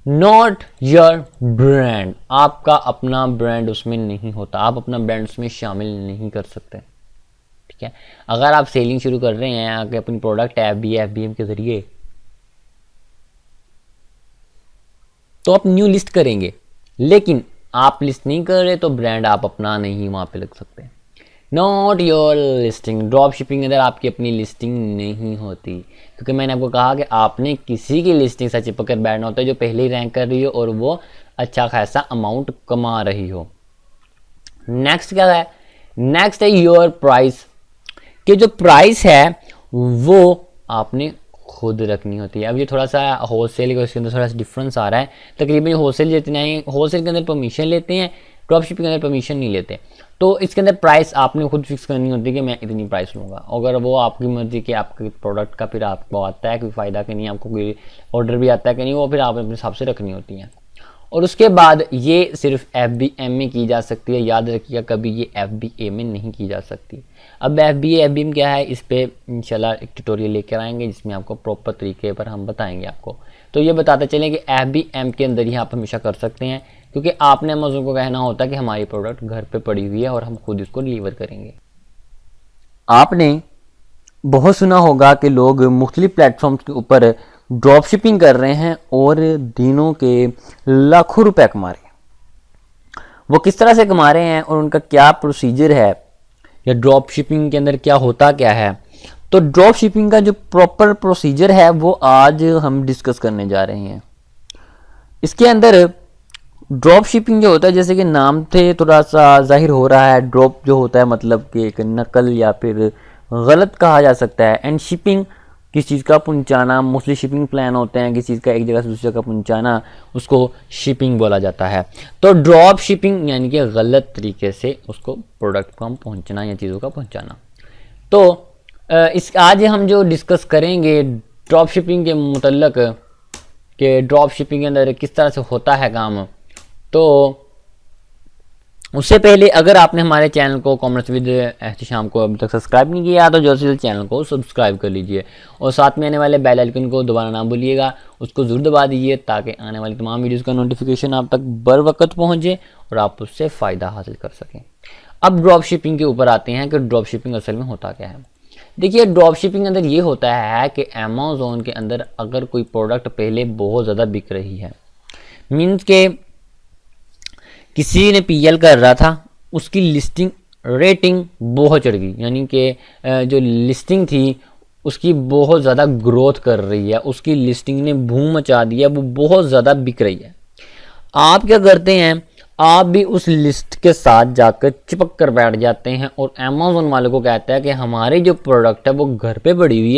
नॉट योर ब्रांड, आपका अपना ब्रांड उसमें नहीं होता, आप अपना ब्रांड उसमें शामिल नहीं कर सकते। ठीक है, अगर आप सेलिंग शुरू कर रहे हैं आगे अपनी प्रोडक्ट FBM के जरिए, तो आप न्यू लिस्ट करेंगे, लेकिन आप लिस्ट नहीं कर रहे तो ब्रांड आप अपना नहीं वहां पे लग सकते। Not your listing, drop shipping के अंदर आपकी अपनी लिस्टिंग नहीं होती, क्योंकि मैंने आपको कहा कि आपने किसी की लिस्टिंग से चिपक कर बैठना होता है जो पहले ही रैंक कर रही हो और वो अच्छा खासा अमाउंट कमा रही हो। नेक्स्ट क्या है, नेक्स्ट है योर प्राइस, कि जो प्राइस है वो आपने खुद रखनी होती है। अब ये थोड़ा सा होलसेल का इसके अंदर थोड़ा सा डिफरेंस आ रहा है। तकरीबन होलसेल जितने हैं, होलसेल के अंदर परमिशन लेते हैं, ड्रॉप शिपिंग के अंदर परमिशन नहीं लेते। तो इसके अंदर प्राइस आपने खुद फिक्स करनी होती है कि मैं इतनी प्राइस लूँगा। अगर वो आपकी मर्जी कि आपके प्रोडक्ट का फिर आपको आता है कोई फ़ायदा कि नहीं, आपको कोई ऑर्डर भी आता है कि नहीं, वो फिर आप अपने हिसाब से रखनी होती हैं। और उसके बाद ये सिर्फ FBM में की जा सकती है, याद रखिएगा कभी ये FBA में नहीं की जा सकती। अब FBM क्या है, इस पर इंशाल्लाह एक ट्यूटोरियल लेकर आएंगे जिसमें आपको प्रॉपर तरीके पर हम बताएंगे आपको। तो ये बताते चलें कि FBM के अंदर ही आप हमेशा कर सकते हैं, क्योंकि आपने अमेज़न को कहना होता है कि हमारी प्रोडक्ट घर पे पड़ी हुई है और हम खुद इसको डिलीवर करेंगे। आपने बहुत सुना होगा कि लोग मुख्तलिफ प्लेटफॉर्म्स के ऊपर ड्रॉप शिपिंग कर रहे हैं और दिनों के लाखों रुपए कमा रहे हैं। वो किस तरह से कमा रहे हैं और उनका क्या प्रोसीजर है, या ड्रॉप शिपिंग के अंदर क्या होता क्या है। तो ड्रॉप शिपिंग का जो प्रॉपर प्रोसीजर है वो आज हम डिस्कस करने जा रहे हैं। इसके अंदर ड्रॉप शिपिंग जो होता है, जैसे कि नाम से थोड़ा सा जाहिर हो रहा है, ड्रॉप जो होता है मतलब कि एक नकल या फिर गलत कहा जा सकता है, एंड शिपिंग किसी चीज़ का पहुंचाना, मोस्टली शिपिंग प्लान होते हैं किसी चीज़ का एक जगह से दूसरी जगह पहुंचाना, उसको शिपिंग बोला जाता है। तो ड्रॉप शिपिंग यानी कि गलत तरीके से उसको प्रोडक्ट को हम पहुंचना या चीज़ों का पहुंचाना। तो इस आज हम जो डिस्कस करेंगे ड्रॉप शिपिंग के मुतल्लक कि ड्रॉप शिपिंग के अंदर किस तरह से होता है काम। तो उससे पहले अगर आपने हमारे चैनल को कॉमर्स विद एहतिशाम को अभी तक सब्सक्राइब नहीं किया तो जल्द से जल्द चैनल को सब्सक्राइब कर लीजिए और साथ में आने वाले बेल आइकन को दोबारा ना भूलिएगा, उसको ज़रूर दबा दीजिए ताकि आने वाली तमाम वीडियोज़ का नोटिफिकेशन आप तक बर वक्त पहुँचे और आप उससे फ़ायदा हासिल कर सकें। अब ड्रॉप शिपिंग के ऊपर आते हैं कि ड्रॉप शिपिंग असल में होता क्या है। देखिए, ड्रॉप शिपिंग के अंदर ये होता है कि अमेज़न के अंदर अगर कोई प्रोडक्ट पहले बहुत ज़्यादा बिक रही है, मीन्स के किसी ने पीएल कर रहा था, उसकी लिस्टिंग रेटिंग बहुत चढ़ गई, यानी कि जो लिस्टिंग थी उसकी बहुत ज़्यादा ग्रोथ कर रही है, उसकी लिस्टिंग ने धूम मचा दी है, वो बहुत ज़्यादा बिक रही है। आप क्या करते हैं, आप भी उस लिस्ट के साथ जाकर चिपक कर बैठ जाते हैं और अमेज़न वाले को कहता है कि हमारी जो प्रोडक्ट है वो घर पे पड़ी हुई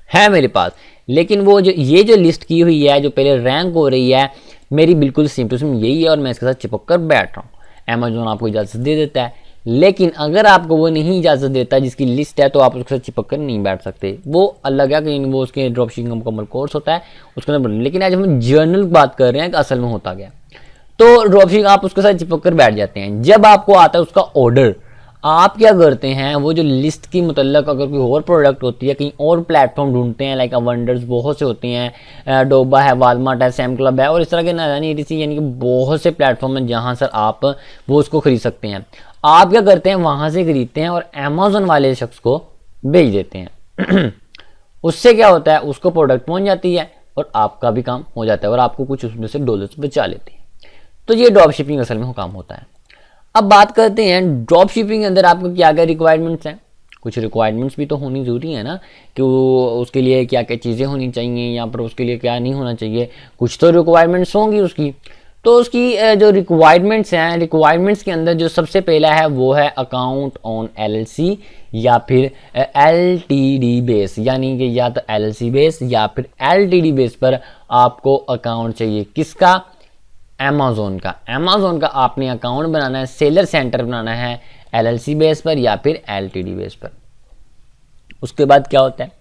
है मेरे पास, लेकिन वो जो ये जो लिस्ट की हुई है जो पहले रैंक हो रही है मेरी बिल्कुल सेम टू सेम यही है और मैं इसके साथ चिपक कर बैठ रहा हूँ। अमेज़न आपको इजाज़त दे देता है, लेकिन अगर आपको वो नहीं इजाज़त देता जिसकी लिस्ट है तो आप उसके साथ चिपक कर नहीं बैठ सकते। वो अलग है कि वो उसके ड्रॉपशिपिंग का मुकम्मल कोर्स होता है उसके अंदर, लेकिन आज हम जर्नल बात कर रहे हैं कि असल में होता क्या। तो ड्रॉपशिपिंग आप उसके साथ चिपक कर बैठ जाते हैं। जब आपको आता है उसका ऑर्डर, आप क्या करते हैं, वो जो लिस्ट की मुतल्लक अगर कोई और प्रोडक्ट होती है कहीं और प्लेटफॉर्म ढूंढते हैं, लाइक वंडर्स बहुत से होते हैं, डोबा है, वालमार्ट है, सैम क्लब है और इस तरह के नानी ETC यानी कि बहुत से प्लेटफॉर्म हैं जहां सर आप वो उसको खरीद सकते हैं। आप क्या करते हैं, वहां से खरीदते हैं और अमेज़न वाले शख्स को भेज देते हैं उससे क्या होता है, उसको प्रोडक्ट पहुंच जाती है और आपका भी काम हो जाता है और आपको कुछ उसमें से डॉलर्स बचा लेते हैं। तो ये ड्रॉप शिपिंग असल में काम होता है। अब बात करते हैं ड्रॉप शिपिंग के अंदर आपको क्या क्या रिक्वायरमेंट्स हैं। कुछ रिक्वायरमेंट्स भी तो होनी ज़रूरी है ना, कि वो उसके लिए क्या क्या चीज़ें होनी चाहिए या फिर उसके लिए क्या नहीं होना चाहिए, कुछ तो रिक्वायरमेंट्स होंगी उसकी। तो उसकी जो रिक्वायरमेंट्स हैं, रिक्वायरमेंट्स के अंदर जो सबसे पहला है वो है अकाउंट ऑन LLC या फिर LTD बेस, यानी कि या तो LLC बेस या फिर LTD बेस पर आपको अकाउंट चाहिए। किसका? अमेज़न का। अमेज़न का आपने अकाउंट बनाना है, सेलर सेंटर बनाना है LLC बेस पर या फिर LTD बेस पर। उसके बाद क्या होता है,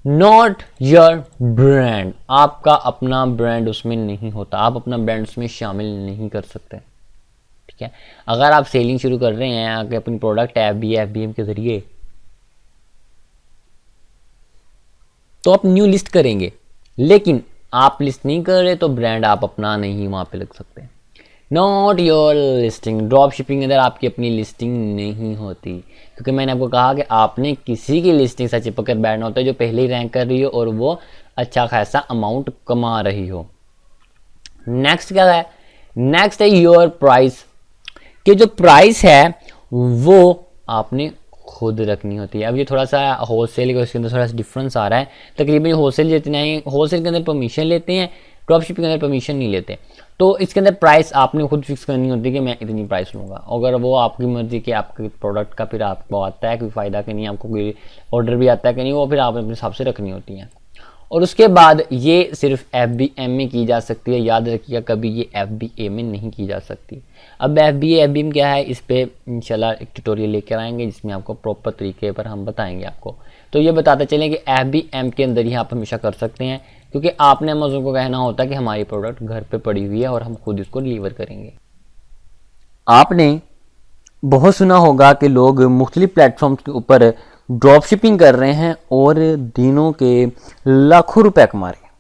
नॉट योर ब्रांड, आपका अपना ब्रांड उसमें नहीं होता, आप अपना ब्रांड उसमें शामिल नहीं कर सकते। ठीक है, अगर आप सेलिंग शुरू कर रहे हैं आगे अपनी प्रोडक्ट FBM के जरिए तो आप न्यू लिस्ट करेंगे, लेकिन आप लिस्ट नहीं कर रहे तो ब्रांड आप अपना नहीं वहां पे लग सकते। Not your listing, drop shipping के अंदर आपकी अपनी लिस्टिंग नहीं होती, क्योंकि मैंने आपको कहा कि आपने किसी की लिस्टिंग से चिपक कर बैठना होता है जो पहले ही रैंक कर रही हो और वो अच्छा खासा अमाउंट कमा रही हो। नेक्स्ट क्या है, नेक्स्ट है योर प्राइस, कि जो प्राइस है वो आपने खुद रखनी होती है। अब ये थोड़ा सा होलसेल का इसके अंदर थोड़ा सा डिफरेंस आ रहा है। तकरीबन होलसेल जितने हैं, होलसेल के अंदर परमिशन लेते हैं, ड्रॉप शिपिंग के अंदर परमिशन नहीं लेते। तो इसके अंदर प्राइस आपने खुद फिक्स करनी होती है कि मैं इतनी प्राइस लूँगा। अगर वो आपकी मर्जी कि आपके प्रोडक्ट का फिर आपको आता है कोई फ़ायदा कि नहीं, आपको कोई ऑर्डर भी आता है कि नहीं, वो फिर आपने अपने हिसाब से रखनी होती है। और उसके बाद ये सिर्फ FBM में की जा सकती है, याद रखिएगा कभी ये FBA में नहीं की जा सकती। अब FBM क्या है, इस पर इंशाल्लाह एक ट्यूटोरियल लेकर आएंगे जिसमें आपको प्रॉपर तरीके पर हम बताएंगे आपको। तो ये बताते चलें कि FBM के अंदर ही आप हमेशा कर सकते हैं, क्योंकि आपने अमेज़न को कहना होता है कि हमारी प्रोडक्ट घर पे पड़ी हुई है और हम खुद इसको डिलीवर करेंगे। आपने बहुत सुना होगा कि लोग मुख्तलिफ प्लेटफॉर्म्स के ऊपर ड्रॉप शिपिंग कर रहे हैं और दिनों के लाखों रुपए कमा रहे हैं।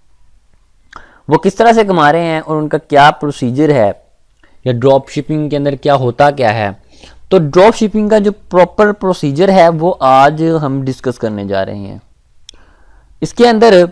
वो किस तरह से कमा रहे हैं और उनका क्या प्रोसीजर है या ड्रॉप शिपिंग के अंदर क्या होता क्या है, तो ड्रॉप शिपिंग का जो प्रॉपर प्रोसीजर है वो आज हम डिस्कस करने जा रहे हैं। इसके अंदर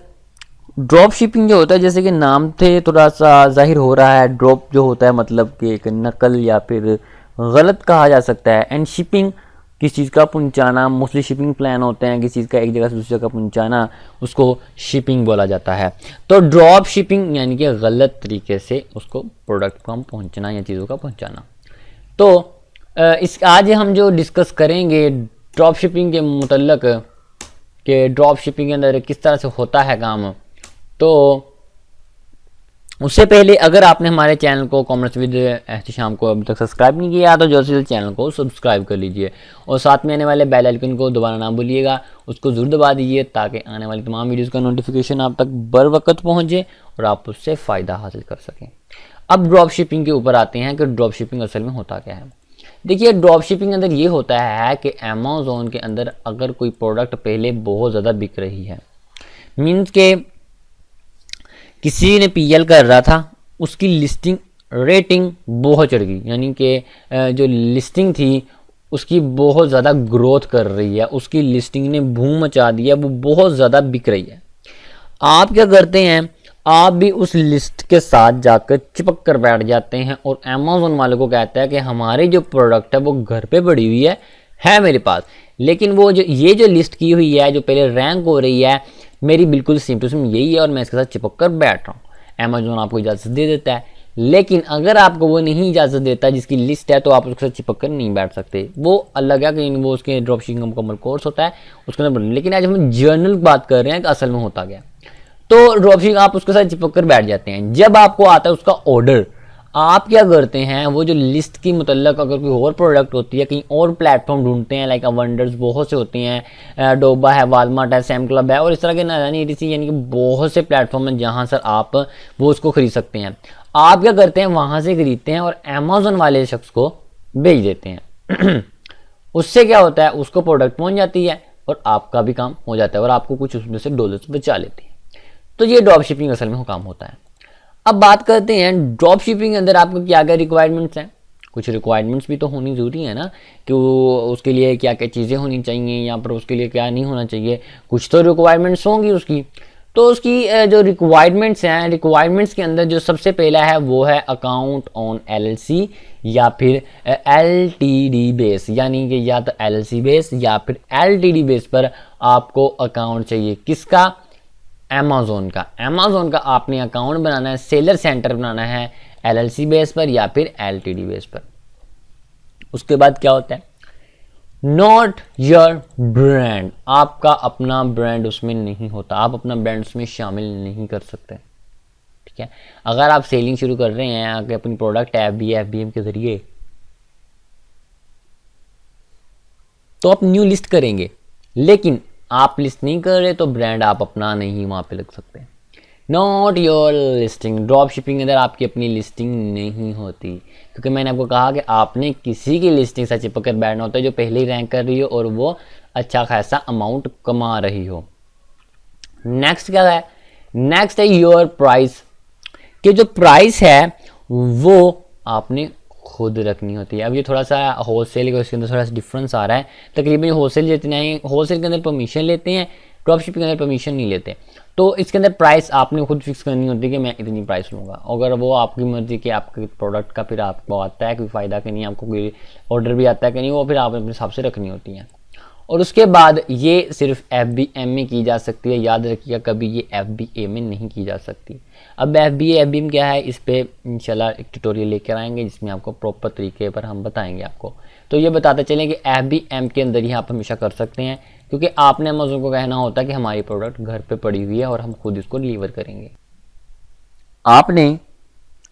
ड्रॉप शिपिंग जो होता है, जैसे कि नाम से थोड़ा सा जाहिर हो रहा है, ड्रॉप जो होता है मतलब कि एक नकल या फिर गलत कहा जा सकता है, एंड शिपिंग किसी चीज़ का पहुंचाना, मोस्टली शिपिंग प्लान होते हैं किसी चीज़ का एक जगह से दूसरी जगह पहुंचाना, उसको शिपिंग बोला जाता है। तो ड्रॉप शिपिंग यानी कि गलत तरीके से उसको प्रोडक्ट को हम पहुंचना या चीज़ों का पहुंचाना। तो इस आज हम जो डिस्कस करेंगे ड्रॉप शिपिंग के मुतल्लक कि ड्रॉप शिपिंग के अंदर किस तरह से होता है काम। तो उससे पहले अगर आपने हमारे चैनल को कॉमर्स विद एहतिशाम को अभी तक सब्सक्राइब नहीं किया तो जल्द से जल्द चैनल को सब्सक्राइब कर लीजिए और साथ में आने वाले बेल आइकन को दोबारा ना भूलिएगा, उसको ज़रूर दबा दीजिए ताकि आने वाली तमाम वीडियोज़ का नोटिफिकेशन आप तक बर वक्त पहुँचे और आप उससे फ़ायदा हासिल कर सकें। अब ड्रॉप शिपिंग के ऊपर आते हैं कि ड्रॉप शिपिंग असल में होता क्या है। देखिए, ड्रॉप शिपिंग के अंदर ये होता है कि अमेज़न के अंदर अगर कोई प्रोडक्ट पहले बहुत ज़्यादा बिक रही है, मीन्स के किसी ने PL कर रहा था, उसकी लिस्टिंग रेटिंग बहुत चढ़ गई, यानी कि जो लिस्टिंग थी उसकी बहुत ज़्यादा ग्रोथ कर रही है, उसकी लिस्टिंग ने धूम मचा दी है, वो बहुत ज़्यादा बिक रही है। आप क्या करते हैं, आप भी उस लिस्ट के साथ जाकर चिपक कर बैठ जाते हैं और अमेज़न वाले को कहता है कि हमारी जो प्रोडक्ट है वो घर पे पड़ी हुई है मेरे पास, लेकिन वो जो ये जो लिस्ट की हुई है जो पहले रैंक हो रही है मेरी बिल्कुल सेम टू सेम यही है और मैं इसके साथ चिपक कर बैठ रहा हूँ। अमेजोन आपको इजाज़त दे देता है, लेकिन अगर आपको वो नहीं इजाज़त देता जिसकी लिस्ट है तो आप उसके साथ चिपक कर नहीं बैठ सकते। वो अलग है कि वो उसके ड्रॉपशिपिंग का मुकम्मल कोर्स होता है उसके अंदर। लेकिन आज हम जर्नल बात कर रहे हैं कि असल में होता क्या। तो ड्रॉपशिपिंग आप उसके साथ चिपक कर बैठ जाते हैं। जब आपको आता है उसका ऑर्डर, आप क्या करते हैं, वो जो लिस्ट की मुतल्लक अगर कोई और प्रोडक्ट होती है, कहीं और प्लेटफॉर्म ढूंढते हैं, लाइक अवंडर्स बहुत से होते हैं, डोबा है, वालमार्ट है, सैम क्लब है और इस तरह के नानी एटीसी यानी कि बहुत से प्लेटफॉर्म हैं जहां सर आप वो उसको खरीद सकते हैं। आप क्या करते हैं, वहां से खरीदते हैं और अमेजोन वाले शख्स को भेज देते हैं। उससे क्या होता है, उसको प्रोडक्ट पहुंच जाती है और आपका भी काम हो जाता है और आपको कुछ उसमें से डॉलर्स बचा लेती है। तो ये ड्रॉप शिपिंग असल में काम होता है। अब बात करते हैं ड्रॉप शिपिंग के अंदर आपको क्या क्या रिक्वायरमेंट्स हैं। कुछ रिक्वायरमेंट्स भी तो होनी ज़रूरी है ना, कि वो उसके लिए क्या क्या चीज़ें होनी चाहिए या फिर उसके लिए क्या नहीं होना चाहिए। कुछ तो रिक्वायरमेंट्स होंगी उसकी। तो उसकी जो रिक्वायरमेंट्स हैं, रिक्वायरमेंट्स के अंदर जो सबसे पहला है वो है अकाउंट ऑन LLC या फिर LTD बेस, यानी कि या तो LLC बेस या फिर LTD बेस पर आपको अकाउंट चाहिए। किसका? अमेजोन का। अमेजोन का आपने अकाउंट बनाना है, सेलर सेंटर बनाना है LLC बेस पर या फिर LTD बेस पर। उसके बाद क्या होता है, नॉट योर ब्रांड, आपका अपना ब्रांड उसमें नहीं होता, आप अपना ब्रांड उसमें शामिल नहीं कर सकते। ठीक है, अगर आप सेलिंग शुरू कर रहे हैं आगे अपनी प्रोडक्ट FBM के जरिए तो आप न्यू लिस्ट करेंगे, लेकिन आप लिस्ट नहीं कर रहे तो ब्रांड आप अपना नहीं वहां पे लग सकते। Not your listing, drop shipping के अंदर आपकी अपनी लिस्टिंग नहीं होती, क्योंकि मैंने आपको कहा कि आपने किसी की लिस्टिंग से चिपक कर बैठना होता है जो पहले ही रैंक कर रही हो और वो अच्छा खासा अमाउंट कमा रही हो। नेक्स्ट क्या है, नेक्स्ट है योर प्राइस, कि जो प्राइस है वो आपने खुद रखनी होती है। अब ये थोड़ा सा होलसेल का इसके अंदर थोड़ा सा डिफरेंस आ रहा है। तकरीबन होलसेल जितने हैं, होलसेल के अंदर परमिशन लेते हैं, ड्रॉप शिपिंग के अंदर परमिशन नहीं लेते। तो इसके अंदर प्राइस आपने खुद फिक्स करनी होती है कि मैं इतनी प्राइस लूँगा। अगर वो आपकी मर्जी कि आपके प्रोडक्ट का फिर आपको आता है कोई फ़ायदा कि नहीं, आपको कोई ऑर्डर भी आता है कि नहीं, वो फिर आप अपने हिसाब से रखनी होती हैं। और उसके बाद ये सिर्फ FBM में की जा सकती है। याद रखिएगा कभी ये FBA में नहीं की जा सकती। अब FBM क्या है, इस पर इंशाल्लाह एक ट्यूटोरियल लेकर आएंगे जिसमें आपको प्रॉपर तरीके पर हम बताएंगे आपको। तो ये बताते चलें कि FBM के अंदर ही आप हमेशा कर सकते हैं, क्योंकि आपने अमेज़न को कहना होता है कि हमारी प्रोडक्ट घर पे पड़ी हुई है और हम खुद इसको डिलीवर करेंगे। आपने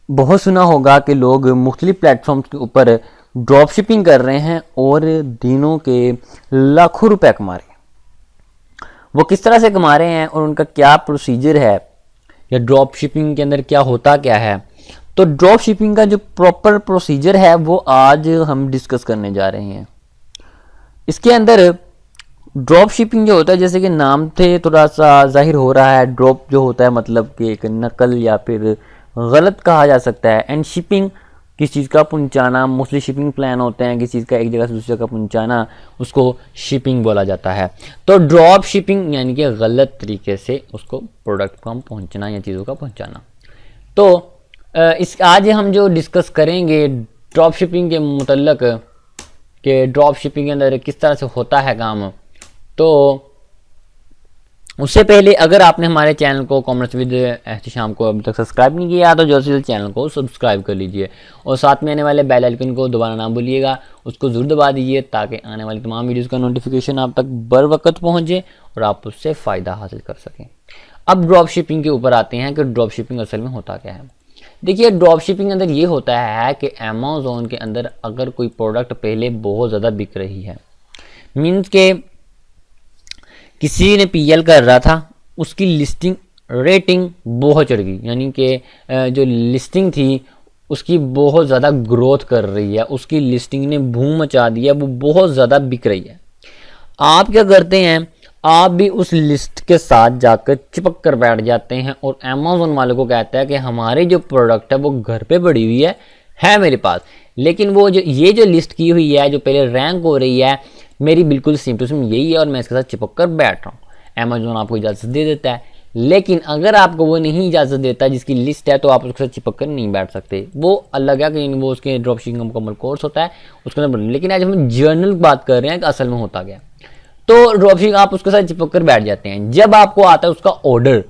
बहुत सुना होगा कि लोग मुख्तलिफ प्लेटफॉर्म्स के ऊपर ड्रॉप शिपिंग कर रहे हैं और दिनों के लाखों रुपए कमा रहे हैं। वो किस तरह से कमा रहे हैं और उनका क्या प्रोसीजर है या ड्रॉप शिपिंग के अंदर क्या होता क्या है, तो ड्रॉप शिपिंग का जो प्रॉपर प्रोसीजर है वो आज हम डिस्कस करने जा रहे हैं। इसके अंदर ड्रॉप शिपिंग जो होता है, जैसे कि नाम से थोड़ा सा जाहिर हो रहा है, ड्रॉप जो होता है मतलब कि एक नकल या फिर गलत कहा जा सकता है, एंड शिपिंग किस चीज़ का पहुंचाना, मोस्टली शिपिंग प्लान होते हैं किसी चीज़ का एक जगह से दूसरी जगह पहुंचाना, उसको शिपिंग बोला जाता है। तो ड्रॉप शिपिंग यानी कि गलत तरीके से उसको प्रोडक्ट को हम पहुंचना या चीज़ों का पहुंचाना। तो इस आज हम जो डिस्कस करेंगे ड्रॉप शिपिंग के मुतल्लक कि ड्रॉप शिपिंग के अंदर किस तरह से होता है काम। तो उससे पहले अगर आपने हमारे चैनल को कॉमर्स विद एहतिशाम को अभी तक सब्सक्राइब नहीं किया तो जल्द से जल्द चैनल को सब्सक्राइब कर लीजिए और साथ में आने वाले बेल आइकन को दोबारा ना भूलिएगा, उसको ज़रूर दबा दीजिए ताकि आने वाली तमाम वीडियोज़ का नोटिफिकेशन आप तक बर वक्त पहुँचे और आप उससे फ़ायदा हासिल कर सकें। अब ड्रॉप शिपिंग के ऊपर आते हैं कि ड्रॉप शिपिंग असल में होता क्या है। देखिए, ड्रॉप शिपिंग के अंदर ये होता है कि अमेज़न के अंदर अगर कोई प्रोडक्ट पहले बहुत ज़्यादा बिक रही है, मीन्स के किसी ने PL कर रहा था, उसकी लिस्टिंग रेटिंग बहुत चढ़ गई, यानी कि जो लिस्टिंग थी उसकी बहुत ज़्यादा ग्रोथ कर रही है, उसकी लिस्टिंग ने बूम मचा दिया, वो बहुत ज़्यादा बिक रही है। आप क्या करते हैं, आप भी उस लिस्ट के साथ जाकर चिपक कर बैठ जाते हैं और अमेज़न वाले को कहता है कि हमारी जो प्रोडक्ट है वो घर पे पड़ी हुई है मेरे पास, लेकिन वो जो ये जो लिस्ट की हुई है जो पहले रैंक हो रही है मेरी बिल्कुल सेम टू सेम यही है और मैं इसके साथ चिपक कर बैठ रहा हूँ। अमेज़न आपको इजाज़त दे देता है, लेकिन अगर आपको वो नहीं इजाज़त देता जिसकी लिस्ट है तो आप उसके साथ चिपक कर नहीं बैठ सकते। वो अलग है कि वो उसके ड्रॉप शिपिंग का मुकम्मल कोर्स होता है उसके अंदर। लेकिन आज हम जर्नल बात कर रहे हैं कि असल में होता क्या। तो ड्रॉपशिपिंग आप उसके साथ चिपक कर बैठ जाते हैं। जब आपको आता है उसका ऑर्डर,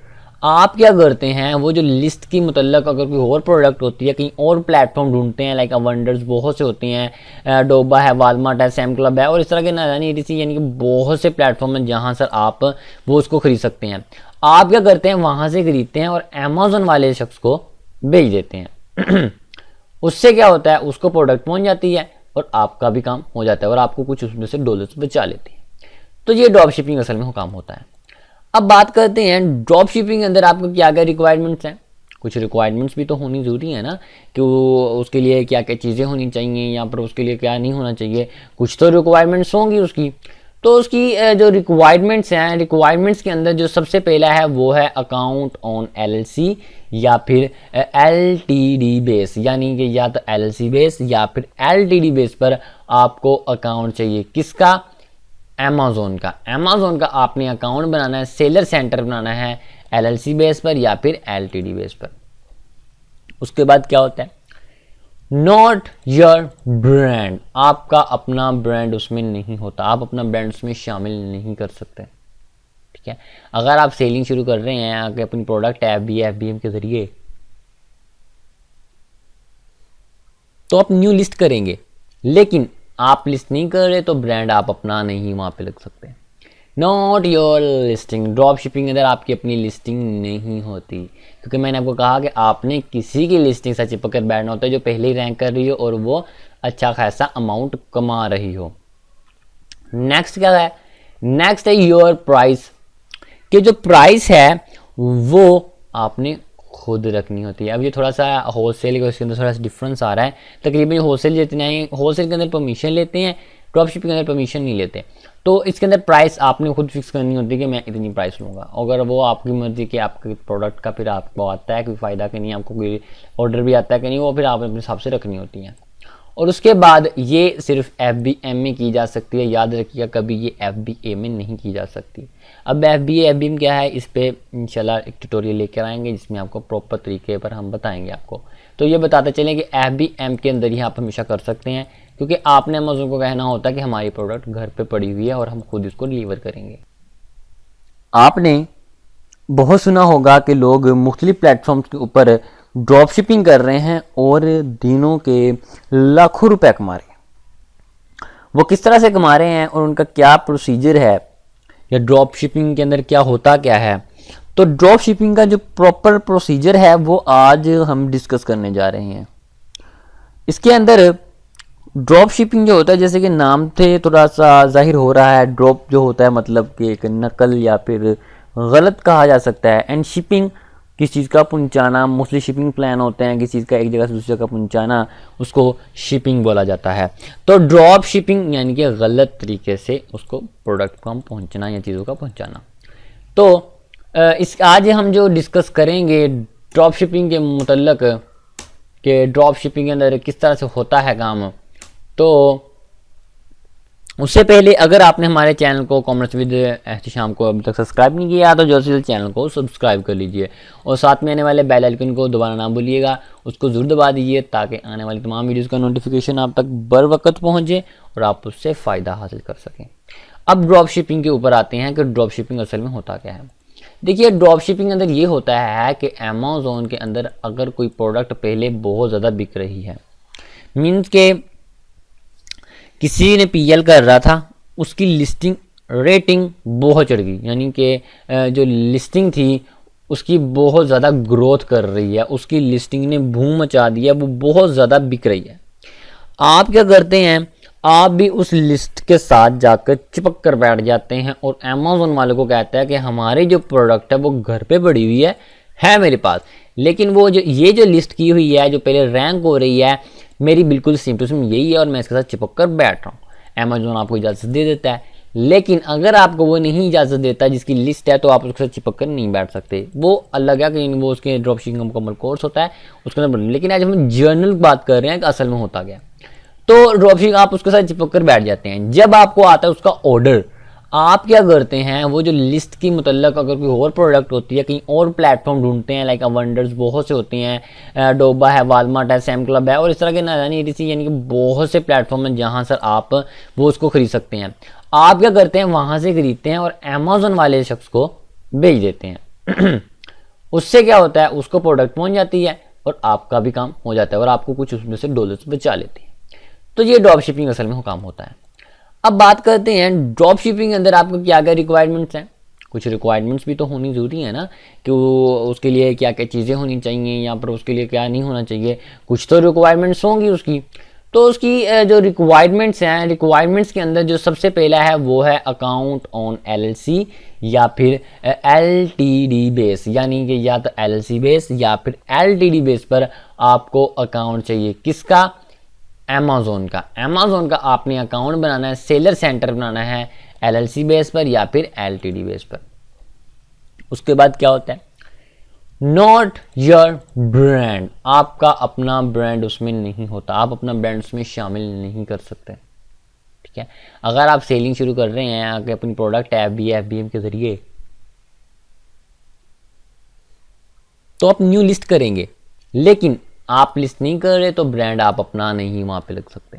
आप क्या करते हैं, वो जो लिस्ट की मुतल्लक अगर कोई और प्रोडक्ट होती है, कहीं और प्लेटफॉर्म ढूंढते हैं, लाइक अवंडर्स बहुत से होती हैं, डोबा है, वालमार्ट है, सैम क्लब है और इस तरह के ना जानी ETC यानी कि बहुत से प्लेटफॉर्म हैं जहां सर आप वो उसको खरीद सकते हैं। आप क्या करते हैं, वहां से खरीदते हैं और अमेजोन वाले शख्स को भेज देते हैं उससे क्या होता है, उसको प्रोडक्ट पहुंच जाती है और आपका भी काम हो जाता है और आपको कुछ उसमें से डॉलर्स बचा लेती है। तो ये ड्रॉप शिपिंग असल में काम होता है। अब बात करते हैं ड्रॉप शिपिंग के अंदर आपको क्या क्या रिक्वायरमेंट्स हैं। कुछ रिक्वायरमेंट्स भी तो होनी ज़रूरी है ना, कि वो उसके लिए क्या क्या चीज़ें होनी चाहिए या फिर उसके लिए क्या नहीं होना चाहिए। कुछ तो रिक्वायरमेंट्स होंगी उसकी। तो उसकी जो रिक्वायरमेंट्स हैं, रिक्वायरमेंट्स के अंदर जो सबसे पहला है वो है अकाउंट ऑन LLC या फिर LTD बेस, यानी कि या तो LLC बेस या फिर LTD बेस पर आपको अकाउंट चाहिए। किसका? अमेजोन का। अमेजोन का आपने अकाउंट बनाना है, सेलर सेंटर बनाना है LLC बेस पर या फिर LTD बेस पर। उसके बाद क्या होता है, नॉट योर ब्रांड, आपका अपना ब्रांड उसमें नहीं होता, आप अपना ब्रांड उसमें शामिल नहीं कर सकते। ठीक है, अगर आप सेलिंग शुरू कर रहे हैं आगे अपनी प्रोडक्ट FBM के जरिए, तो आप न्यू लिस्ट करेंगे, लेकिन आप लिस्ट नहीं कर रहे तो ब्रांड आप अपना नहीं वहां पे लग सकते। Not your listing, drop shipping के अंदर आपकी अपनी लिस्टिंग नहीं होती, क्योंकि मैंने आपको कहा कि आपने किसी की लिस्टिंग से चिपक कर बैठना होता है जो पहले ही रैंक कर रही हो और वो अच्छा खासा अमाउंट कमा रही हो। नेक्स्ट क्या है, नेक्स्ट है योर प्राइस, कि जो प्राइस है वो आपने खुद रखनी होती है। अब ये थोड़ा सा होलसेल का इसके अंदर थोड़ा सा डिफरेंस आ रहा है। तकरीबन होलसेल जितने हैं, होलसेल के अंदर परमिशन लेते हैं, ड्रॉप शिपिंग के अंदर परमिशन नहीं लेते। तो इसके अंदर प्राइस आपने खुद फिक्स करनी होती है कि मैं इतनी प्राइस लूँगा। अगर वो आपकी मर्जी कि आपके प्रोडक्ट का फिर आपको आता है कोई फ़ायदा कि नहीं, आपको कोई ऑर्डर भी आता है कि नहीं, वो फिर आपने अपने हिसाब से रखनी होती है। और उसके बाद ये सिर्फ FBM में की जा सकती है, याद रखिएगा कभी ये FBA में नहीं की जा सकती। अब FBM क्या है, इस पर इंशाल्लाह एक ट्यूटोरियल लेकर आएंगे जिसमें आपको प्रॉपर तरीके पर हम बताएंगे आपको। तो ये बताते चलें कि FBM के अंदर ही आप हमेशा कर सकते हैं, क्योंकि आपने अमेज़न को कहना होता है कि हमारी प्रोडक्ट घर पे पड़ी हुई है और हम खुद इसको डिलीवर करेंगे। आपने बहुत सुना होगा कि लोग मुख्तलिफ प्लेटफॉर्म्स के ऊपर ड्रॉप शिपिंग कर रहे हैं और दिनों के लाखों रुपए कमा रहे हैं। वो किस तरह से कमा रहे हैं और उनका क्या प्रोसीजर है, या ड्रॉप शिपिंग के अंदर क्या होता क्या है। तो ड्रॉप शिपिंग का जो प्रॉपर प्रोसीजर है वो आज हम डिस्कस करने जा रहे हैं। इसके अंदर ड्रॉप शिपिंग जो होता है, जैसे कि नाम से थोड़ा सा जाहिर हो रहा है, ड्रॉप जो होता है मतलब कि एक नकल या फिर गलत कहा जा सकता है, एंड शिपिंग किसी चीज़ का पहुंचाना, मोस्टली शिपिंग प्लान होते हैं किसी चीज़ का एक जगह से दूसरी जगह पहुंचाना, उसको शिपिंग बोला जाता है। तो ड्रॉप शिपिंग यानी कि गलत तरीके से उसको प्रोडक्ट को हम पहुंचना या चीज़ों का पहुंचाना। तो इस आज हम जो डिस्कस करेंगे ड्रॉप शिपिंग के मुतल्लक कि ड्रॉप शिपिंग के अंदर किस तरह से होता है काम। तो उससे पहले अगर आपने हमारे चैनल को कॉमर्स विद एहतिशाम को अभी तक सब्सक्राइब नहीं किया तो जल्द से जल्द चैनल को सब्सक्राइब कर लीजिए और साथ में आने वाले बेल आइकन को दोबारा ना भूलिएगा, उसको ज़रूर दबा दीजिए ताकि आने वाली तमाम वीडियोज़ का नोटिफिकेशन आप तक बर वक्त पहुँचे और आप उससे फ़ायदा हासिल कर सकें। अब ड्रॉप शिपिंग के ऊपर आते हैं कि ड्रॉप शिपिंग असल में होता क्या है। देखिए, ड्रॉप शिपिंग के अंदर ये होता है कि अमेज़न के अंदर अगर कोई प्रोडक्ट पहले बहुत ज़्यादा बिक रही है, मीन्स के किसी ने PL कर रहा था, उसकी लिस्टिंग रेटिंग बहुत चढ़ गई, यानी कि जो लिस्टिंग थी उसकी बहुत ज़्यादा ग्रोथ कर रही है, उसकी लिस्टिंग ने बूम मचा दिया, वो बहुत ज़्यादा बिक रही है। आप क्या करते हैं, आप भी उस लिस्ट के साथ जाकर चिपक कर बैठ जाते हैं और अमेज़न वाले को कहता है कि हमारी जो प्रोडक्ट है वो घर पे पड़ी हुई है मेरे पास, लेकिन वो जो ये जो लिस्ट की हुई है जो पहले रैंक हो रही है मेरी बिल्कुल सेम टू सेम यही है और मैं इसके साथ चिपक कर बैठ रहा हूँ। अमेज़न आपको इजाज़त दे देता है, लेकिन अगर आपको वो नहीं इजाज़त देता जिसकी लिस्ट है तो आप उसके साथ चिपक कर नहीं बैठ सकते। वो अलग है कि वो उसके ड्रॉप शिपिंग का मुकम्मल कोर्स होता है उसके अंदर, लेकिन आज हम जर्नल बात कर रहे हैं कि असल में होता गया। तो ड्रॉप शिपिंग आप उसके साथ चिपक कर बैठ जाते हैं। जब आपको आता है उसका ऑर्डर, आप क्या करते हैं, वो जो लिस्ट की मुतल्लक अगर कोई और प्रोडक्ट होती है, कहीं और प्लेटफॉर्म ढूंढते हैं, लाइक अवंडर्स बहुत से होती हैं, डोबा है, वालमार्ट है, सैम क्लब है और इस तरह के ना जानी ETC यानी कि बहुत से प्लेटफॉर्म हैं जहां सर आप वो उसको खरीद सकते हैं। आप क्या करते हैं, वहां से खरीदते हैं और अमेजोन वाले शख्स को भेज देते हैं। उससे क्या होता है, उसको प्रोडक्ट पहुंच जाती है और आपका भी काम हो जाता है और आपको कुछ उसमें से डॉलर्स बचा लेते हैं। तो ये ड्रॉप शिपिंग असल में काम होता है। अब बात करते हैं ड्रॉप शिपिंग के अंदर आपको क्या क्या रिक्वायरमेंट्स हैं। कुछ रिक्वायरमेंट्स भी तो होनी ज़रूरी है ना, कि वो उसके लिए क्या क्या चीज़ें होनी चाहिए या फिर उसके लिए क्या नहीं होना चाहिए। कुछ तो रिक्वायरमेंट्स होंगी उसकी। तो उसकी जो रिक्वायरमेंट्स हैं, रिक्वायरमेंट्स के अंदर जो सबसे पहला है वो है अकाउंट ऑन एलएलसी या फिर एलटीडी बेस, यानी कि या तो एलएलसी बेस या फिर एलटीडी बेस पर आपको अकाउंट चाहिए। किसका? अमेजोन का। अमेजोन का आपने अकाउंट बनाना है, सेलर सेंटर बनाना है एलएलसी बेस पर या फिर एलटीडी बेस पर। उसके बाद क्या होता है, नॉट योर ब्रांड, आपका अपना ब्रांड उसमें नहीं होता, आप अपना ब्रांड उसमें शामिल नहीं कर सकते। ठीक है, अगर आप सेलिंग शुरू कर रहे हैं आगे अपनी प्रोडक्ट एफबीएम के जरिए, तो आप न्यू लिस्ट करेंगे, लेकिन आप लिस्ट नहीं कर रहे तो ब्रांड आप अपना नहीं वहां पे लग सकते।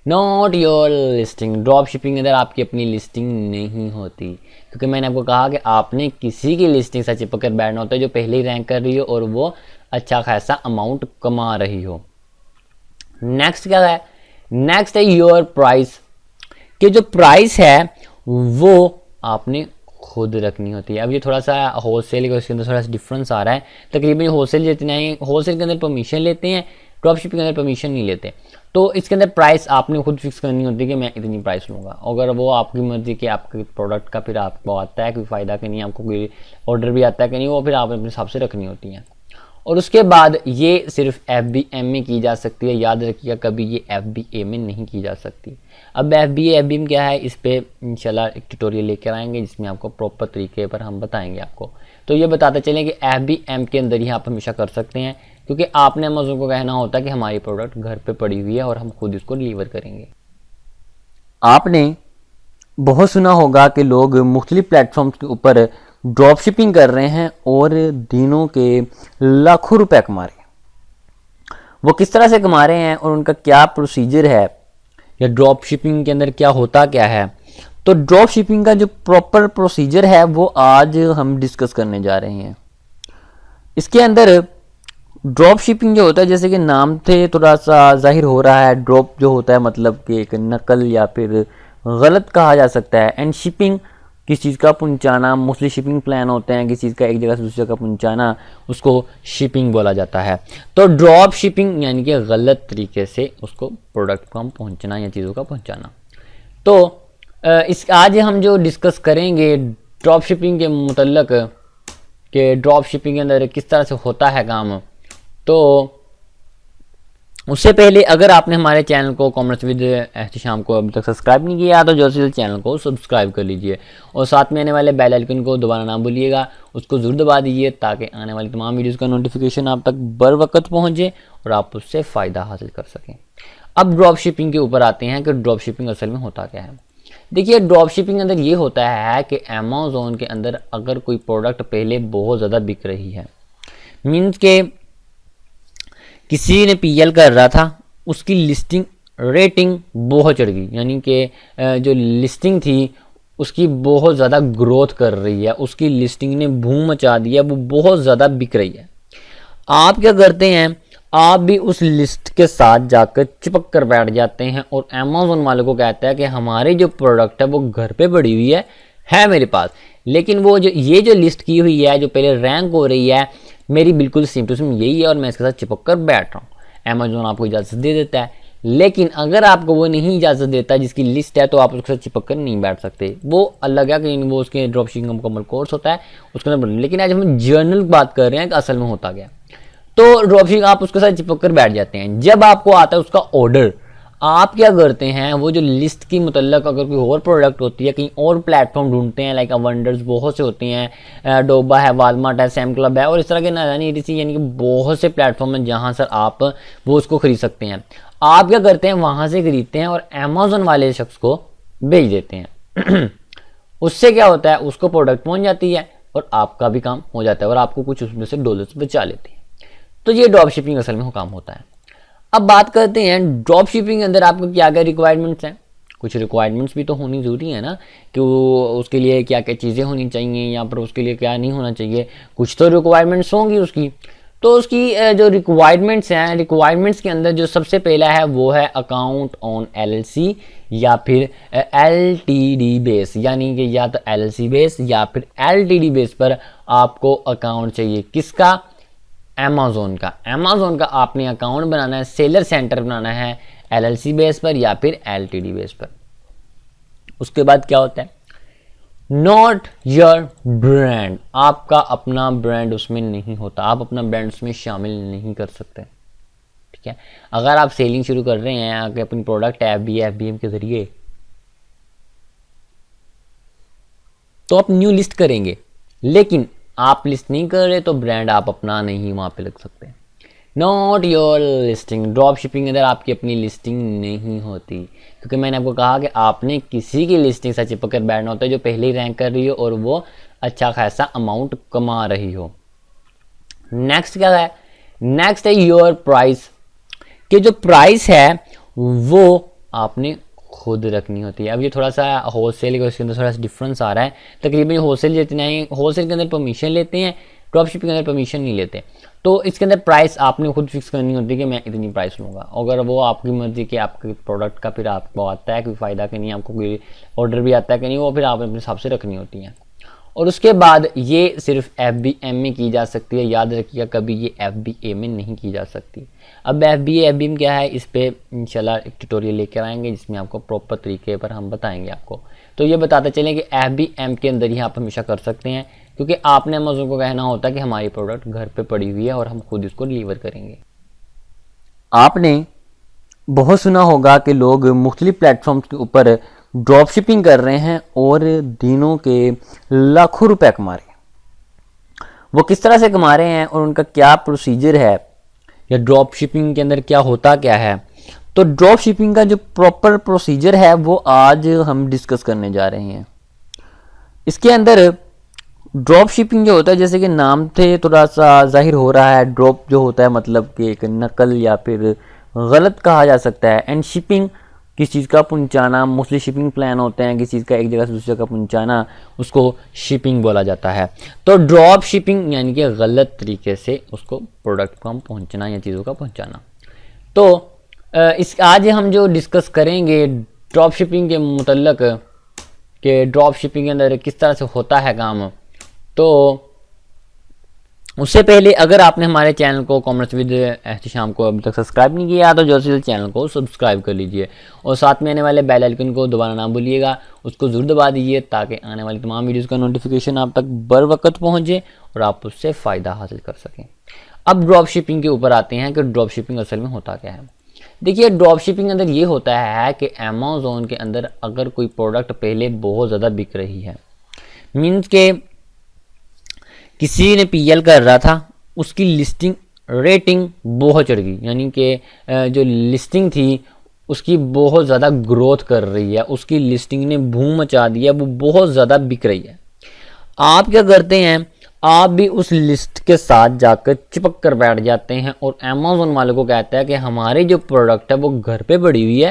Not your listing, drop shipping के अंदर आपकी अपनी लिस्टिंग नहीं होती, क्योंकि मैंने आपको कहा कि आपने किसी की लिस्टिंग से चिपक कर बैठना होता है जो पहले ही रैंक कर रही हो और वो अच्छा खासा अमाउंट कमा रही हो। नेक्स्ट क्या है, नेक्स्ट है योर प्राइस, कि जो प्राइस है वो आपने खुद रखनी होती है। अब ये थोड़ा सा होलसेल का इसके अंदर थोड़ा सा डिफरेंस आ रहा है। तकरीबन होलसेल जितने हैं, होलसेल के अंदर परमिशन लेते हैं, ड्रॉप शिपिंग के अंदर परमिशन नहीं लेते। तो इसके अंदर प्राइस आपने खुद फिक्स करनी होती है कि मैं इतनी प्राइस लूँगा। अगर वो आपकी मर्जी कि आपके प्रोडक्ट का फिर आपको आता है कोई फ़ायदा कि नहीं, आपको कोई ऑर्डर भी आता है कि नहीं, वो फिर आप अपने हिसाब से रखनी होती हैं। और उसके बाद ये सिर्फ FBM में की जा सकती है, याद रखिएगा कभी ये FBA में नहीं की जा सकती। अब FBA FBM क्या है, इस पर इंशाल्लाह एक ट्यूटोरियल लेकर आएंगे जिसमें आपको प्रॉपर तरीके पर हम बताएंगे आपको। तो ये बताते चलें कि FBM के अंदर ही आप हमेशा कर सकते हैं, क्योंकि आपने अमेज़न को कहना होता है कि हमारी प्रोडक्ट घर पे पड़ी हुई है और हम खुद इसको डिलीवर करेंगे। आपने बहुत सुना होगा कि लोग मुख्तलिफ प्लेटफॉर्म्स के ऊपर ड्रॉप शिपिंग कर रहे हैं और दिनों के लाखों रुपए कमा रहे हैं। वो किस तरह से कमा रहे हैं और उनका क्या प्रोसीजर है, या ड्रॉप शिपिंग के अंदर क्या होता क्या है। तो ड्रॉप शिपिंग का जो प्रॉपर प्रोसीजर है वो आज हम डिस्कस करने जा रहे हैं। इसके अंदर ड्रॉप शिपिंग जो होता है, जैसे कि नाम से थोड़ा सा जाहिर हो रहा है, ड्रॉप जो होता है मतलब कि एक नकल या फिर गलत कहा जा सकता है। एंड शिपिंग किसी चीज़ का पहुंचाना, मोस्टली शिपिंग प्लान होते हैं, किसी चीज़ का एक जगह से दूसरी जगह पहुंचाना, उसको शिपिंग बोला जाता है। तो ड्रॉप शिपिंग यानी कि गलत तरीके से उसको प्रोडक्ट को हम पहुंचना या चीज़ों का पहुंचाना। तो इस आज हम जो डिस्कस करेंगे ड्रॉप शिपिंग के मुतल्लक, कि ड्रॉप शिपिंग के अंदर किस तरह से होता है काम। तो उससे पहले अगर आपने हमारे चैनल को कॉमर्स विद एहतिशाम को अभी तक सब्सक्राइब नहीं किया तो जल्द से जल्द चैनल को सब्सक्राइब कर लीजिए और साथ में आने वाले बेल आइकन को दोबारा ना भूलिएगा, उसको ज़रूर दबा दीजिए ताकि आने वाली तमाम वीडियोज़ का नोटिफिकेशन आप तक बर वक्त पहुँचे और आप उससे फ़ायदा हासिल कर सकें। अब ड्रॉप शिपिंग के ऊपर आते हैं कि ड्रॉप शिपिंग असल में होता क्या है। देखिए, ड्रॉप शिपिंग के अंदर ये होता है कि अमेज़न के अंदर अगर कोई प्रोडक्ट पहले बहुत ज़्यादा बिक रही है, मीन्स के किसी ने PL कर रहा था, उसकी लिस्टिंग रेटिंग बहुत चढ़ गई, यानी कि जो लिस्टिंग थी उसकी बहुत ज़्यादा ग्रोथ कर रही है, उसकी लिस्टिंग ने बूम मचा दिया, वो बहुत ज़्यादा बिक रही है। आप क्या करते हैं, आप भी उस लिस्ट के साथ जाकर चिपक कर बैठ जाते हैं और अमेज़न वाले को कहता है कि हमारी जो प्रोडक्ट है वो घर पे पड़ी हुई है मेरे पास, लेकिन वो जो ये जो लिस्ट की हुई है जो पहले रैंक हो रही है मेरी बिल्कुल सेम टू सेम यही है और मैं इसके साथ चिपक कर बैठ रहा हूँ। अमेज़न आपको इजाज़त दे देता है, लेकिन अगर आपको वो नहीं इजाज़त देता जिसकी लिस्ट है तो आप उसके साथ चिपक कर नहीं बैठ सकते। वो अलग है कि वो उसके ड्रॉप शिपिंग का मुकम्मल कोर्स होता है उसके अंदर, लेकिन आज हम जर्नल बात कर रहे हैं कि असल में होता गया। तो ड्रॉप शिपिंग आप उसके साथ चिपक कर बैठ जाते हैं। जब आपको आता है उसका ऑर्डर, आप क्या करते हैं, वो जो लिस्ट की मुतल्लक अगर कोई और प्रोडक्ट होती है कहीं और प्लेटफॉर्म ढूंढते हैं, लाइक वंडर्स बहुत से होते हैं, डोबा है, वालमार्ट है, सैम क्लब है और इस तरह के ना जानी ETC, यानी कि बहुत से प्लेटफॉर्म हैं जहां सर आप वो उसको खरीद सकते हैं। आप क्या करते हैं, वहां से खरीदते हैं और अमेज़न वाले शख्स को भेज देते हैं। उससे क्या होता है, उसको प्रोडक्ट पहुंच जाती है और आपका भी काम हो जाता है और आपको कुछ उसमें से डॉलर्स बचा लेते हैं। तो ये ड्रॉप शिपिंग असल में काम होता है। अब बात करते हैं ड्रॉप शिपिंग के अंदर आपको क्या क्या रिक्वायरमेंट्स हैं। कुछ रिक्वायरमेंट्स भी तो होनी ज़रूरी है ना, कि वो उसके लिए क्या क्या चीज़ें होनी चाहिए या फिर उसके लिए क्या नहीं होना चाहिए, कुछ तो रिक्वायरमेंट्स होंगी उसकी। तो उसकी जो रिक्वायरमेंट्स हैं, रिक्वायरमेंट्स के अंदर जो सबसे पहला है वो है अकाउंट ऑन एलएलसी या फिर एलटीडी बेस, यानी कि या तो एलएलसी बेस या फिर एलटीडी बेस पर आपको अकाउंट चाहिए। किसका? अमेज़न का। अमेज़न का आपने अकाउंट बनाना है, सेलर सेंटर बनाना है एलएलसी बेस पर या फिर एलटीडी बेस पर। उसके बाद क्या होता है? नॉट योर ब्रांड, आपका अपना ब्रांड उसमें नहीं होता, आप अपना ब्रांड उसमें शामिल नहीं कर सकते। ठीक है, अगर आप सेलिंग शुरू कर रहे हैं आगे अपनी प्रोडक्ट एफबीएम के जरिए, तो आप न्यू लिस्ट करेंगे, लेकिन आप लिस्ट नहीं कर रहे तो ब्रांड आप अपना नहीं वहां पे लग सकते। Not your listing, drop shipping के अंदर आपकी अपनी लिस्टिंग नहीं होती, क्योंकि मैंने आपको कहा कि आपने किसी की लिस्टिंग से चिपक कर बैठना होता है जो पहले ही रैंक कर रही हो और वो अच्छा खासा अमाउंट कमा रही हो। नेक्स्ट क्या है? नेक्स्ट है योर प्राइस, कि जो प्राइस है वो आपने खुद रखनी होती है। अब ये थोड़ा सा होलसेल का इसके अंदर थोड़ा सा डिफरेंस आ रहा है। तकरीबन होलसेल जितने हैं, होलसेल के अंदर परमिशन लेते हैं, ड्रॉप शिपिंग के अंदर परमिशन नहीं लेते। तो इसके अंदर प्राइस आपने खुद फिक्स करनी होती है कि मैं इतनी प्राइस लूँगा। अगर वो आपकी मर्जी कि आपके प्रोडक्ट का फिर आपको आता है कोई फ़ायदा कि नहीं, आपको कोई ऑर्डर भी आता है कि नहीं, वो फिर आपने अपने हिसाब से रखनी होती है। और उसके बाद ये सिर्फ एफबीएम में की जा सकती है, याद रखिएगा कभी ये एफबीए में नहीं की जा सकती। अब एफबीएम क्या है, इस पे इंशाल्लाह एक ट्यूटोरियल लेकर आएंगे जिसमें आपको प्रॉपर तरीके पर हम बताएंगे आपको। तो ये बताते चलें कि एफबीएम के अंदर ही आप हमेशा कर सकते हैं, क्योंकि आपने अमेज़न को कहना होता है कि हमारी प्रोडक्ट घर पे पड़ी हुई है और हम खुद इसको डिलीवर करेंगे। आपने बहुत सुना होगा कि लोग मुख्तलिफ प्लेटफॉर्म्स के ऊपर ड्रॉप शिपिंग कर रहे हैं और दिनों के लाखों रुपए कमा रहे हैं। वो किस तरह से कमा रहे हैं और उनका क्या प्रोसीजर है, या ड्रॉप शिपिंग के अंदर क्या होता क्या है। तो ड्रॉप शिपिंग का जो प्रॉपर प्रोसीजर है वो आज हम डिस्कस करने जा रहे हैं। इसके अंदर ड्रॉप शिपिंग जो होता है, जैसे कि नाम से थोड़ा सा जाहिर हो रहा है, ड्रॉप जो होता है मतलब कि एक नकल या फिर गलत कहा जा सकता है, एंड शिपिंग किसी चीज़ का पहुंचाना, मोस्टली शिपिंग प्लान होते हैं किसी चीज़ का एक जगह से दूसरी जगह पहुंचाना, उसको शिपिंग बोला जाता है। तो ड्रॉप शिपिंग यानी कि गलत तरीके से उसको प्रोडक्ट को हम पहुंचना या चीज़ों का पहुंचाना। तो इस आज हम जो डिस्कस करेंगे ड्रॉप शिपिंग के मुतल्लक, कि ड्रॉप शिपिंग के अंदर किस तरह से होता है काम। तो उससे पहले अगर आपने हमारे चैनल को कॉमर्स विद एहतिशाम को अभी तक सब्सक्राइब नहीं किया तो जल्द से जल्द चैनल को सब्सक्राइब कर लीजिए और साथ में आने वाले बेल आइकन को दबाना ना भूलिएगा, उसको ज़रूर दबा दीजिए ताकि आने वाली तमाम वीडियोज़ का नोटिफिकेशन आप तक बर वक्त पहुँचे और आप उससे फ़ायदा हासिल कर सकें। अब ड्रॉप शिपिंग के ऊपर आते हैं कि ड्रॉप शिपिंग असल में होता क्या है। देखिए, ड्रॉप शिपिंग के अंदर ये होता है कि अमेज़न के अंदर अगर कोई प्रोडक्ट पहले बहुत ज़्यादा बिक रही है, मीन्स के किसी ने पीएल कर रहा था, उसकी लिस्टिंग रेटिंग बहुत चढ़ गई, यानी कि जो लिस्टिंग थी उसकी बहुत ज़्यादा ग्रोथ कर रही है, उसकी लिस्टिंग ने बूम मचा दिया, वो बहुत ज़्यादा बिक रही है। आप क्या करते हैं, आप भी उस लिस्ट के साथ जाकर चिपक कर बैठ जाते हैं और अमेज़न वाले को कहता है कि हमारी जो प्रोडक्ट है वो घर पे पड़ी हुई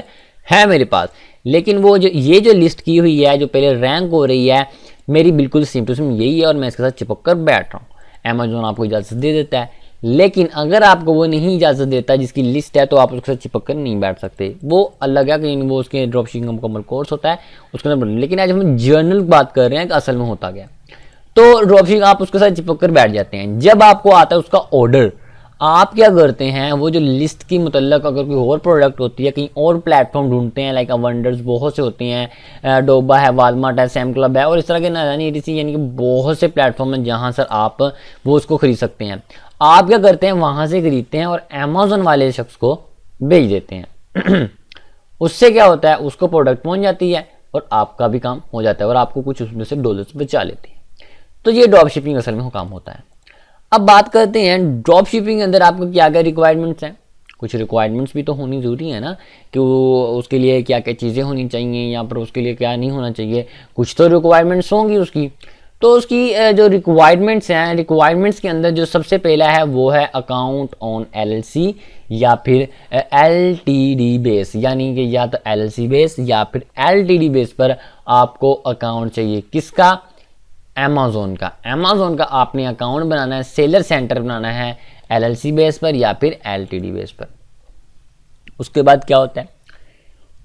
है मेरे पास, लेकिन वो जो ये जो लिस्ट की हुई है जो पहले रैंक हो रही है मेरी बिल्कुल सेम टू सेम यही है और मैं इसके साथ चिपक कर बैठ रहा हूँ। अमेज़न आपको इजाज़त दे देता है, लेकिन अगर आपको वो नहीं इजाज़त देता जिसकी लिस्ट है तो आप उसके साथ चिपक कर नहीं बैठ सकते। वो अलग है कि वो उसके ड्रॉप शिपिंग का मुकम्मल कोर्स होता है उसके अंदर, लेकिन आज हम जर्नल बात कर रहे हैं कि असल में होता गया। तो ड्रॉप शिपिंग आप उसके साथ चिपक कर बैठ जाते हैं। जब आपको आता है उसका ऑर्डर, आप क्या करते हैं, वो जो लिस्ट की मुतल्लक अगर कोई और प्रोडक्ट होती है कहीं और प्लेटफॉर्म ढूंढते हैं, लाइक वंडर्स बहुत से होते हैं, डोबा है, वालमार्ट है, सैम क्लब है और इस तरह के नानी एटीसी, यानी कि बहुत से प्लेटफॉर्म हैं जहां सर आप वो उसको खरीद सकते हैं। आप क्या करते हैं, वहां से खरीदते हैं और अमेज़न वाले शख्स को भेज देते हैं। उससे क्या होता है, उसको प्रोडक्ट पहुंच जाती है और आपका भी काम हो जाता है और आपको कुछ उसमें से डॉलर्स बचा लेती है। तो ये ड्रॉप शिपिंग असल में काम होता है। अब बात करते हैं ड्रॉप शिपिंग के अंदर आपको क्या क्या रिक्वायरमेंट्स हैं। कुछ रिक्वायरमेंट्स भी तो होनी ज़रूरी है ना, कि वो उसके लिए क्या क्या चीज़ें होनी चाहिए या फिर उसके लिए क्या नहीं होना चाहिए, कुछ तो रिक्वायरमेंट्स होंगी उसकी। तो उसकी जो रिक्वायरमेंट्स हैं, रिक्वायरमेंट्स के अंदर जो सबसे पहला है वो है अकाउंट ऑन एलएलसी या फिर एलटीडी बेस, यानी कि या तो एलएलसी बेस या फिर एलटीडी बेस पर आपको अकाउंट चाहिए। किसका? अमेज़ॉन का। अमेज़ॉन का आपने अकाउंट बनाना है, सेलर सेंटर बनाना है एलएलसी बेस पर या फिर एलटीडी बेस पर। उसके बाद क्या होता है?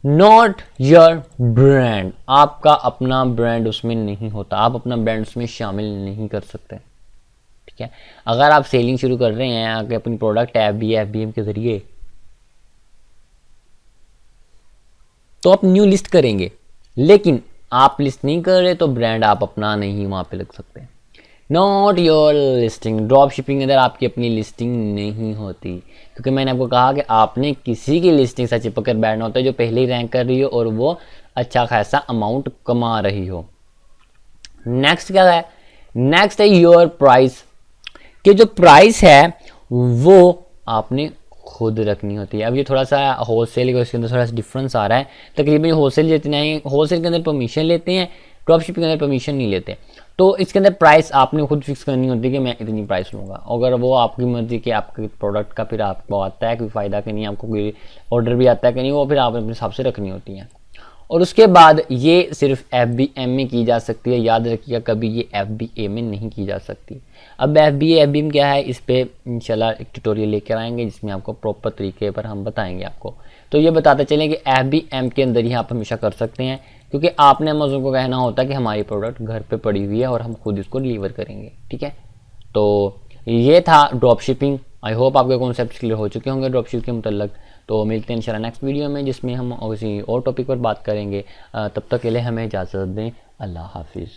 नॉट योर ब्रांड, आपका अपना ब्रांड उसमें नहीं होता, आप अपना ब्रांड उसमें शामिल नहीं कर सकते। ठीक है, अगर आप सेलिंग शुरू कर रहे हैं आगे अपनी प्रोडक्ट एफबीएम के जरिए, तो आप न्यू लिस्ट करेंगे, लेकिन आप लिस्ट नहीं कर रहे तो ब्रांड आप अपना नहीं वहां पे लग सकते। Not your listing, drop shipping के अंदर आपकी अपनी लिस्टिंग नहीं होती, क्योंकि मैंने आपको कहा कि आपने किसी की लिस्टिंग से चिपक कर बैठना होता है जो पहले ही रैंक कर रही हो और वो अच्छा खासा अमाउंट कमा रही हो। नेक्स्ट क्या है? नेक्स्ट है योर प्राइस, कि जो प्राइस है वो आपने खुद रखनी होती है। अब ये थोड़ा सा होलसेल का इसके अंदर थोड़ा सा डिफरेंस आ रहा है। तकरीबन होलसेल जितने हैं, होलसेल के अंदर परमिशन लेते हैं, ड्रॉप शिपिंग के अंदर परमिशन नहीं लेते। तो इसके अंदर प्राइस आपने खुद फिक्स करनी होती है कि मैं इतनी प्राइस लूँगा। अगर वो आपकी मर्जी कि आपके प्रोडक्ट का फिर आपको आता है कोई फ़ायदा कि नहीं, आपको कोई ऑर्डर भी आता है कि नहीं, वो फिर आप अपने हिसाब से रखनी होती हैं। और उसके बाद ये सिर्फ FBM में की जा सकती है, याद रखिएगा कभी ये FBA में नहीं की जा सकती। अब FBA FBM क्या है, इस पर इंशाल्लाह एक ट्यूटोरियल लेकर आएंगे जिसमें आपको प्रॉपर तरीके पर हम बताएंगे आपको। तो ये बताते चलें कि FBM के अंदर ही आप हमेशा कर सकते हैं, क्योंकि आपने अमेज़न को कहना होता है कि हमारी प्रोडक्ट घर पे पड़ी हुई है और हम खुद इसको डिलीवर करेंगे। ठीक है, तो ये था ड्रॉप शिपिंग। आई होप आपके कॉन्सेप्ट क्लियर हो चुके होंगे ड्रॉप शिपिंग के मतलब। तो मिलते हैं इंशाल्लाह नेक्स्ट वीडियो में, जिसमें हम किसी और टॉपिक पर बात करेंगे। तब तक के लिए हमें इजाज़त दें। अल्लाह हाफिज़।